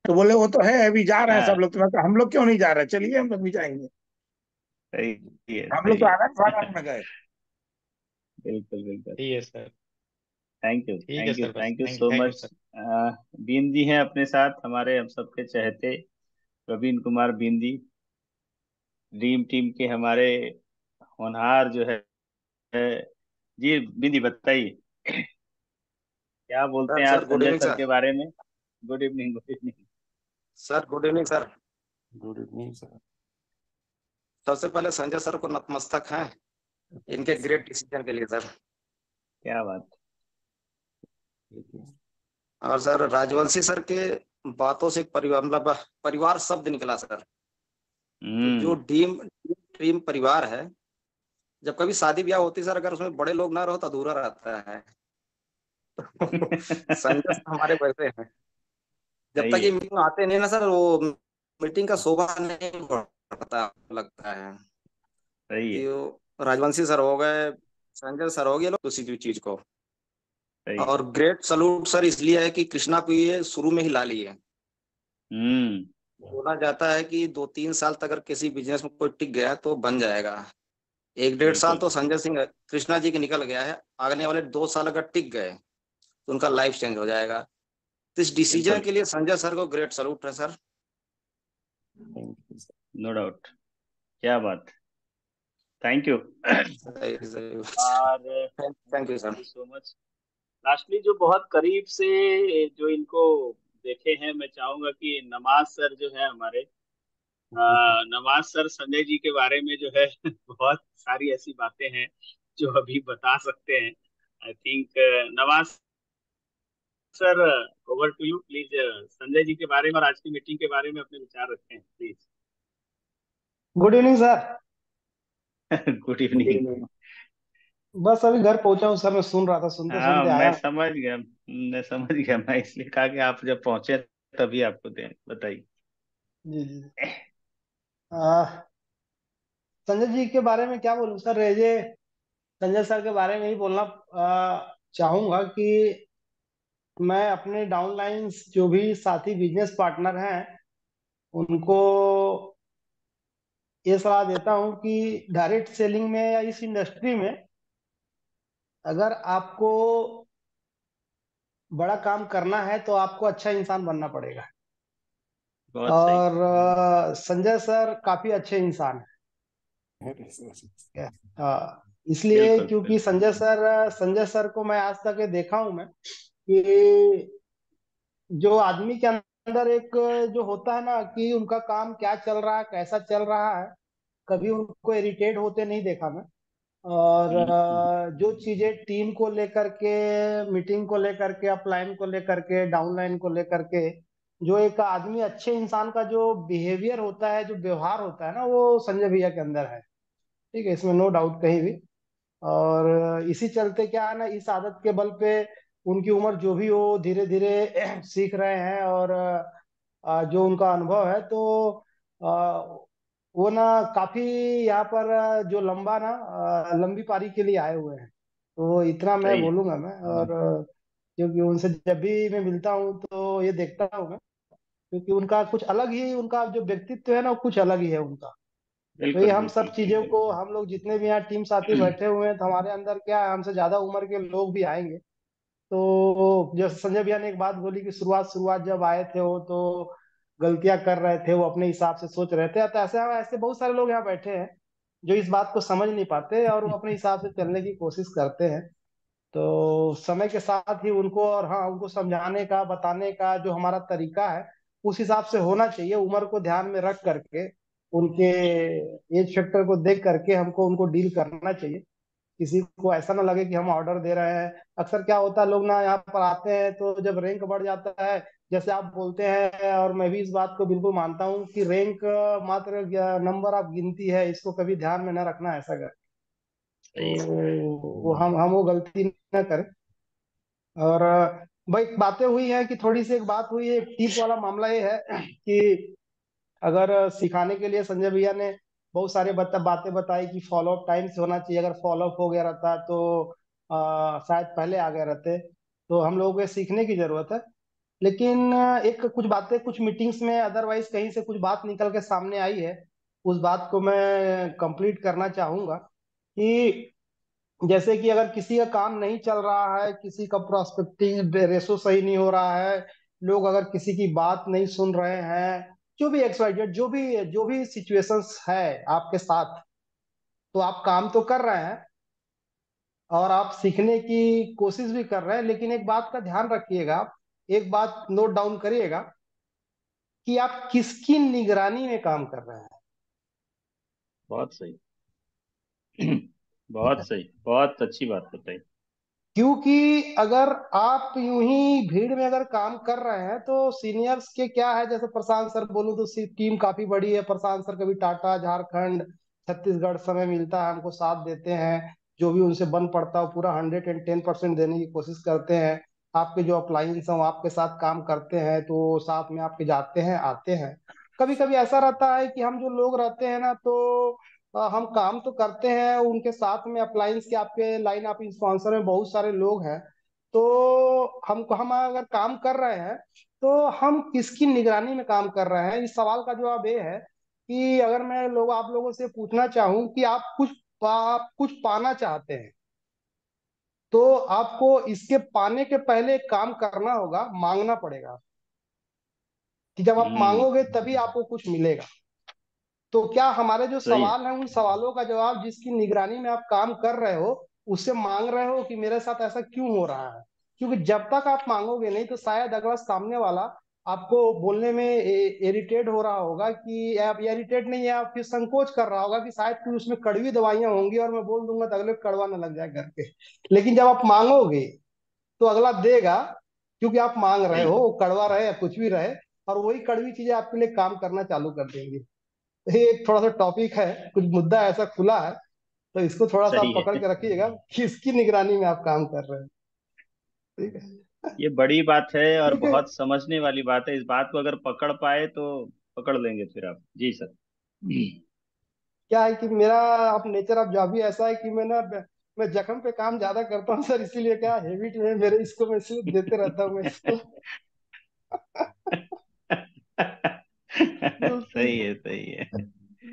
तो बोले वो तो है, अभी जा रहे हैं सब हाँ। लोग। तो मैं कहा, हम लोग क्यों नहीं जा रहे, चलिए हम लोग भी जाएंगे। सही है, हम लोग सही तो है। आनंद फानंद में गए। बिल्कुल बिल्कुल। सही है सर। थैंक यू, ठीक है थैंक यू, सर, बस thank you thank so thank you much. Sir. Been ji हैं अपने साथ, हमारे हम सबके चहेते प्रवीण कुमार बीन जी, ड्रीम टीम के हमारे होनहार जो है। जी बीन जी बताइए, क्या बोलते सर हैं आज sir good Sanjay evening sir sir. के बारे में? Good evening, good evening. Sir good evening sir. Good evening sir. सबसे पहले संजय सर को नतमस्तक हैं इनके ग्रेट डिसीजन के लिए सर। क्या बात। और सर राजवंशी सर के बातों से एक परिवार, मतलब परिवार शब्द निकला सर। तो जो हम्म। ड्रीम ड्रीम परिवार है, जब कभी शादी ब्याह होती है सर, अगर उसमें बड़े लोग ना रहो तो अधूरा रहता है। संजय सर हमारे वैसे हैं। जब तक सही ये है, मीटिंग आते नहीं ना सर, वो मीटिंग का शोभा नहीं बढ़ता लगता है। सही है, कि वो राजवंशी सर हो गए, संजय सर हो गए, लोग उसी की चीज को। सही है। और ग्रेट सलूट सर इसलिए है कि कृष्णा को ये शुरू में ही ला लिए। हम्म। बोला जाता है कि 2-3 साल तक अगर किसी बिजनेस में कोई टिक गया तो बन जाएगा। 1-1.5 साल बिल्कुल। तो संजय सिंह कृष्णा जी के निकल गया है। आगने वाले 2 साल अगर टिक गए तो उनका लाइफ चेंज हो जाएगा। तो इस डिसीजन बिल्कुल। के लिए संजय सर को ग्रेट सलूट है sir. Thank you sir. No doubt. क्या बात। Thank you. सही सही। और thank you thank sir. You so much. Lastly जो बहुत करीब से जो इनको देखे हैं, मैं चाहूंगा कि नमाज सर जो है हमारे, नवाज सर संजय जी के बारे में जो है बहुत सारी ऐसी बातें हैं जो अभी बता सकते हैं। I think Nawaz sir, over to you please. Sanjay ji के बारे में और आज की मीटिंग के बारे में अपने विचार रखें please. Good evening sir. Good evening. बस अभी घर पहुंचा हूँ सर, मैं सुन रहा था, सुनते हाँ सुनते आया मैं हूँ। समझ गया, मैं समझ गया। मैं इसलिए कहा कि आप जब पहुंचे तभी आपको दें, बताइए। जी जी। आ, संजय जी के बारे में क्या बोलूं सर, ये संजय सर के बारे में ही बोलना चाहूंगा कि मैं अपने डाउनलाइंस जो भी साथी बिजनेस पार्टनर हैं उनको ये सलाह देता हूं कि डायरेक्ट सेलिंग में या इस इंडस्ट्री में अगर आपको बड़ा काम करना है तो आपको अच्छा इंसान बनना पड़ेगा। बहुत सही। और संजय सर काफी अच्छे इंसान है। इसलिए बिल्कुल क्योंकि बिल्कुल। संजय सर को मैं आज तक ये देखा हूं मैं कि जो आदमी के अंदर एक जो होता है ना कि उनका काम क्या चल रहा है, कैसा चल रहा है, कभी उनको इरिटेट होते नहीं देखा मैं। और जो चीजें टीम को लेकर के, मीटिंग को लेकर के, अपलाइन को लेकर के, डाउनलाइन को लेकर के, जो एक आदमी अच्छे इंसान का जो बिहेवियर होता है, जो व्यवहार होता है ना, वो संजय भैया के अंदर है। ठीक है, इसमें नो डाउट कहीं भी। और इसी चलते क्या है ना, इस आदत के बल पे उनकी उम्र जो भी हो, धीरे धीरे सीख रहे हैं। और जो उनका अनुभव है तो अ, वो ना काफी यहाँ पर जो लंबी पारी के लिए आए हुए हैं। तो इतना मैं सही है। बोलूंगा मैं। और क्योंकि उनसे जब भी मैं मिलता हूँ तो ये देखता हूँ मैं, क्योंकि उनका कुछ अलग ही, उनका जो व्यक्तित्व है ना वो कुछ अलग ही है उनका। तो ये बिल्कुल हम बिल्कुल सब चीजों बिल्कुल। को, हम लोग जितने भी यहाँ टीम साथी बैठे हुए हैं तो हमारे अंदर क्या है, हमसे ज्यादा उम्र के लोग भी आएंगे। तो जैसे संजय भैया ने एक बात बोली कि शुरुआत शुरुआत जब आए थे वो तो गलतियां कर रहे थे, वो अपने हिसाब से सोच रहे थे। तो ऐसे ऐसे बहुत सारे लोग यहाँ बैठे हैं जो इस बात को समझ नहीं पाते और वो अपने हिसाब से चलने की कोशिश करते हैं। तो समय के साथ ही उनको, और हाँ, उनको समझाने का, बताने का जो हमारा तरीका है उस हिसाब से होना चाहिए। उम्र को ध्यान में रख करके, उनके एज फैक्टर को देख करके हमको उनको डील करना चाहिए। किसी को ऐसा ना लगे कि हम ऑर्डर दे रहे हैं। अक्सर क्या होता है, लोग ना यहाँ पर आते हैं तो जब रैंक बढ़ जाता है, जैसे आप बोलते हैं, और मैं भी इस बात को बिल्कुल मानता हूँ कि रैंक मात्र नंबर ऑफ गिनती है, इसको कभी ध्यान में न रखना ऐसा कर। सही है। तो वो हम वो गलती न करें। और भाई बातें हुई हैं कि थोड़ी सी एक बात हुई है, एक टीप वाला मामला ये है कि अगर सिखाने के लिए संजय भैया ने बहुत सारे बातें बताई कि फॉलो अप टाइम से होना चाहिए। अगर फॉलो अप हो गया रहता तो शायद पहले आ गए रहते। तो हम लोगों को सीखने की जरूरत है। लेकिन एक कुछ बातें कुछ मीटिंग्स में अदरवाइज कहीं से कुछ बात निकल के सामने आई है, उस बात को मैं कंप्लीट करना चाहूंगा कि जैसे कि अगर किसी का काम नहीं चल रहा है, किसी का प्रोस्पेक्टिंग रेशो सही नहीं हो रहा है, लोग अगर किसी की बात नहीं सुन रहे हैं, जो भी एक्सवाइजेड जो भी सिचुएशंस है आपके साथ, तो आप काम तो कर रहे हैं और आप सीखने की कोशिश भी कर रहे हैं। लेकिन एक बात का ध्यान रखिएगा, आप एक बात नोट डाउन करिएगा कि आप किसकी निगरानी में काम कर रहे हैं। बहुत सही। ठीक है, बहुत सही, बहुत अच्छी बात बताई। क्योंकि अगर आप यूं ही भीड़ में अगर काम कर रहे हैं तो सीनियर्स के क्या है, जैसे प्रशांत सर बोलूं तो टीम काफी बड़ी है। प्रशांत सर कभी टाटा, झारखंड, छत्तीसगढ़ समय मिलता है हमको, साथ देते हैं। जो भी उनसे बन पड़ता है वो पूरा 110% देने की कोशिश करते हैं। आपके जो अपलाइंस हैं वो आपके साथ काम करते हैं, तो साथ में आपके जाते हैं आते हैं। कभी कभी ऐसा रहता है कि हम जो लोग रहते हैं ना, तो हम काम तो करते हैं उनके साथ में, अप्लायंस के आपके लाइन आप स्पॉन्सर में बहुत सारे लोग हैं। तो हम अगर काम कर रहे हैं तो हम किसकी निगरानी में काम कर रहे हैं, इस सवाल का जवाब ये है कि अगर मैं आप लोगों से पूछना चाहूं कि आप कुछ पाना चाहते हैं तो आपको इसके पाने के पहले एक काम करना होगा, मांगना पड़ेगा। कि जब आप मांगोगे हम्म। तभी आपको कुछ मिलेगा। तो क्या हमारे जो सही है। सवाल हैं उन सवालों का जवाब जिसकी निगरानी में आप काम कर रहे हो उससे मांग रहे हो कि मेरे साथ ऐसा क्यों हो रहा है? क्योंकि जब तक आप मांगोगे नहीं तो शायद अगला सामने वाला आपको बोलने में इरिटेट हो रहा होगा कि आप, या इरिटेट नहीं है, आप फिर संकोच कर रहा होगा कि शायद कुछ उसमें कड़वी दवाइयां होंगी और मैं बोल दूंगा तो अगले को कड़वा ना लग जाए करके। लेकिन जब आप मांगोगे तो अगला देगा, क्योंकि आप मांग रहे सही हो, है। वो कड़वा रहे या कुछ भी रहे, और वही कड़वी चीजें आपके लिए काम करना चालू कर देंगी। ये एक थोड़ा सा टॉपिक है, कुछ मुद्दा ऐसा खुला है, तो इसको थोड़ा सा आप सही पकड़ है। के रखिएगा कि इसकी निगरानी में आप काम कर रहे हैं। ठीक है। ये बड़ी बात है और क्योंकि बहुत समझने वाली बात है। इस बात को अगर पकड़ पाए तो पकड़ लेंगे फिर आप। जी सर। क्या है कि मेरा आप नेचर अब जो भी ऐसा है कि मैं जख्म पे काम ज्यादा करता हूँ सर, इसीलिए क्या हैबिट में मेरे इसको मैं इसलिए देते रहता हूँ मैं इसको। क्योंकि सही है, सही है।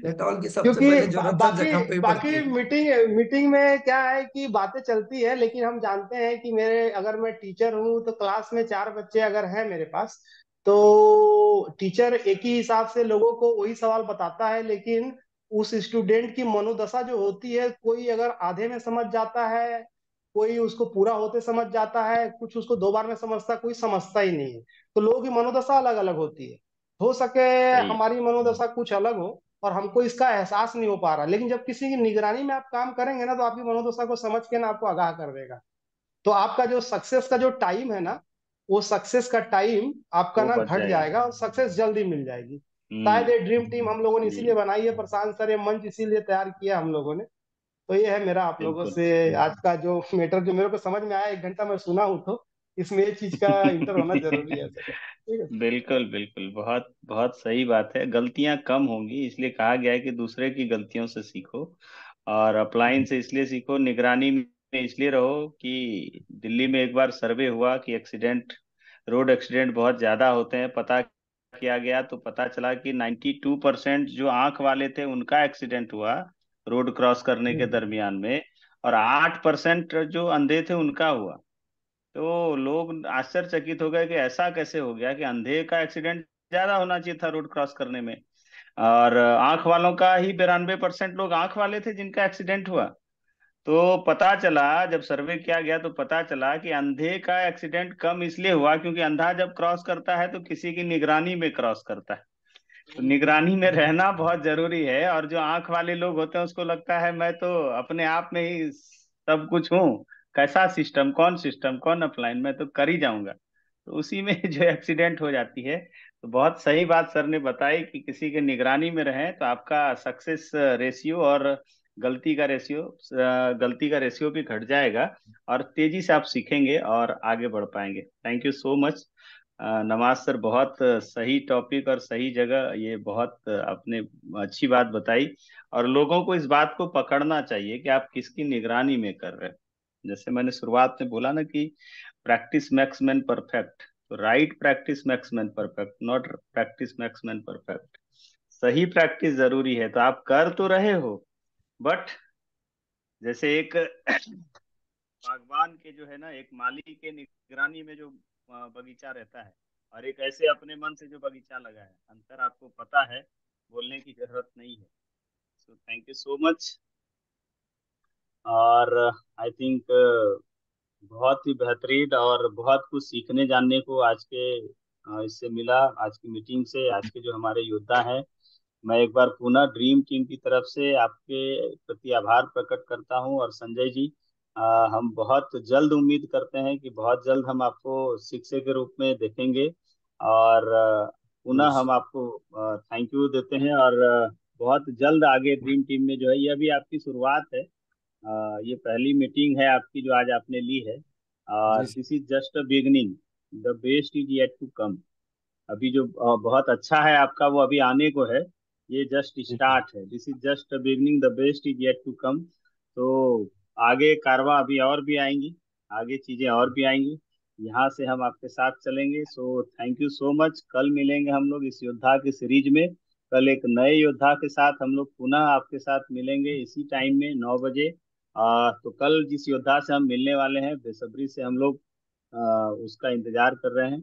डेटॉल की सबसे क्योंकि पहले जरूरत तो बाकी जख्म पे ही पड़ती बाकी है। मीटिंग मीटिंग में क्या है कि बातें चलती है, लेकिन हम जानते हैं कि मेरे अगर मैं टीचर हूँ तो क्लास में 4 बच्चे अगर हैं मेरे पास, तो टीचर एक ही हिसाब से लोगों को वही सवाल बताता है, लेकिन उस स्टूडेंट की मनोदशा जो होती है, कोई अगर आधे में समझ जाता है, कोई उसको पूरा होते समझ जाता है, कुछ उसको 2 बार में समझता, कोई समझता ही नहीं है। तो लोगों की मनोदशा अलग अलग होती है। हो सके सही है। हमारी मनोदशा कुछ अलग हो और हमको इसका एहसास नहीं हो पा रहा, लेकिन जब किसी की निगरानी में आप काम करेंगे ना तो आपकी मनोदशा को समझ के ना आपको आगाह कर देगा। तो आपका जो सक्सेस का जो टाइम है ना, वो सक्सेस का टाइम आपका वो ना बच घट जाएगा। जाएगा और सक्सेस जल्दी मिल जाएगी। शायद हम्म। ये ड्रीम टीम हम लोगों ने जी। इसीलिए बनाई है, प्रशांत सर, ये मंच इसीलिए तैयार किया हम लोगों ने। तो ये है मेरा आप लोगों बिल्कुल। से आज का जो मैटर जो मेरे को समझ में आया, 1 घंटा मैं सुना हूँ, तो इसमें ये चीज का इंटर होना जरूरी है सर। ठीक है। बिल्कुल बिल्कुल, बहुत बहुत सही बात है। गलतियां कम होंगी, इसलिए कहा गया है कि दूसरे की गलतियों से सीखो। और अपलाइन से इसलिए सीखो, निगरानी में इसलिए रहो कि दिल्ली में एक बार सर्वे हुआ कि रोड एक्सीडेंट बहुत ज्यादा होते हैं। पता किया गया तो पता चला कि 92% जो आंख वाले थे उनका एक्सीडेंट हुआ रोड क्रॉस करने के दरमियान में, और 8% जो अंधे थे उनका हुआ। तो लोग आश्चर्यचकित हो गए कि ऐसा कैसे हो गया कि अंधे का एक्सीडेंट ज्यादा होना चाहिए था रोड क्रॉस करने में, और आंख वालों का ही 92% लोग आंख वाले थे जिनका एक्सीडेंट हुआ। तो पता चला, जब सर्वे किया गया तो पता चला कि अंधे का एक्सीडेंट कम इसलिए हुआ क्योंकि अंधा जब क्रॉस करता है तो किसी की निगरानी में क्रॉस करता है। तो निगरानी में रहना बहुत जरूरी है। और जो आंख वाले लोग होते हैं उसको लगता है मैं तो अपने आप में ही सब कुछ हूँ, कैसा सिस्टम कौन अपलाइन, मैं तो कर ही जाऊंगा। तो उसी में जो एक्सीडेंट हो जाती है। तो बहुत सही बात सर ने बताई कि किसी के निगरानी में रहें तो आपका सक्सेस रेशियो और गलती का रेशियो गलती का रेशियो भी घट जाएगा, और तेजी से आप सीखेंगे और आगे बढ़ पाएंगे। Thank you so much Nawaz sir. बहुत सही टॉपिक और सही जगह, ये बहुत आपने अच्छी बात बताई। और लोगों को इस बात को पकड़ना चाहिए कि आप किसकी निगरानी में कर रहे हैं। जैसे मैंने शुरुआत में बोला ना कि प्रैक्टिस मैक्स मैन परफेक्ट। तो right practice max man perfect, not practice max man perfect. सही प्रैक्टिस जरूरी है। तो आप कर तो रहे हो, बट जैसे एक बागवान के जो है ना, एक माली के निगरानी में जो बगीचा रहता है, और एक ऐसे अपने मन से जो बगीचा लगा है, अंतर आपको पता है, बोलने की जरूरत नहीं है। सो थैंक यू सो मच। और आई थिंक बहुत ही बेहतरीन और बहुत कुछ सीखने जानने को आज के इससे मिला, आज की मीटिंग से। आज के जो हमारे योद्धा हैं, मैं एक बार पुनः ड्रीम टीम की तरफ से आपके प्रति आभार प्रकट करता हूं। और संजय जी, हम बहुत जल्द उम्मीद करते हैं कि बहुत जल्द हम आपको शिक्षक के रूप में देखेंगे। और पुनः हम आपको थैंक यू देते हैं। और बहुत जल्द आगे ड्रीम टीम में जो है, यह भी आपकी शुरुआत है। ये पहली मीटिंग है आपकी जो आज आपने ली है। जी sir. This is just a beginning, the best is yet to come. अभी जो बहुत अच्छा है आपका वो अभी आने को है। ये जस्ट जी सर। स्टार्ट है, this is just a beginning, the best is yet to come. तो आगे कारवां अभी और भी आएंगी, आगे चीजें और भी आएंगी। यहाँ से हम आपके साथ चलेंगे। सो थैंक यू सो मच। कल मिलेंगे हम लोग इस योद्धा की सीरीज में। कल एक नए योद्धा के साथ हम लोग पुनः आपके साथ मिलेंगे इसी टाइम में 9 बजे। तो कल जिस योद्धा से हम मिलने वाले हैं, बेसब्री से हम लोग उसका इंतजार कर रहे हैं।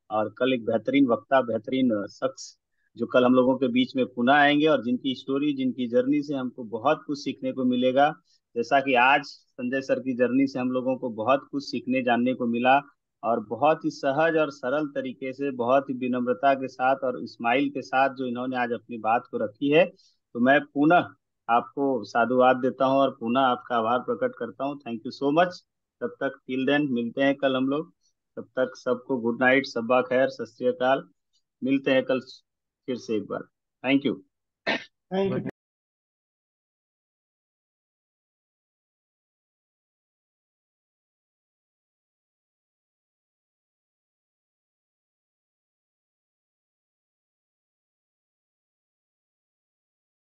और कल एक बेहतरीन वक्ता, बेहतरीन शख्स जो कल हम लोगों के बीच में पुनः आएंगे और जिनकी स्टोरी, जिनकी जर्नी से हमको बहुत कुछ सीखने को मिलेगा। जैसा कि आज संजय सर की जर्नी से हम लोगों को बहुत कुछ सीखने जानने को मिला, और बहुत ही सहज और सरल तरीके से, बहुत ही विनम्रता के साथ और स्माइल के साथ जो इन्होंने आज अपनी बात को रखी है, तो मैं पुनः आपको साधुवाद देता हूं और पुनः आपका आभार प्रकट करता हूं। Thank you so much. तब तक टिल देन मिलते हैं कल हम लोग। तब तक सबको गुड नाइट, सब्बा खैर, सत श्री अकाल। मिलते हैं कल फिर से एक बार। Thank you. Thank you.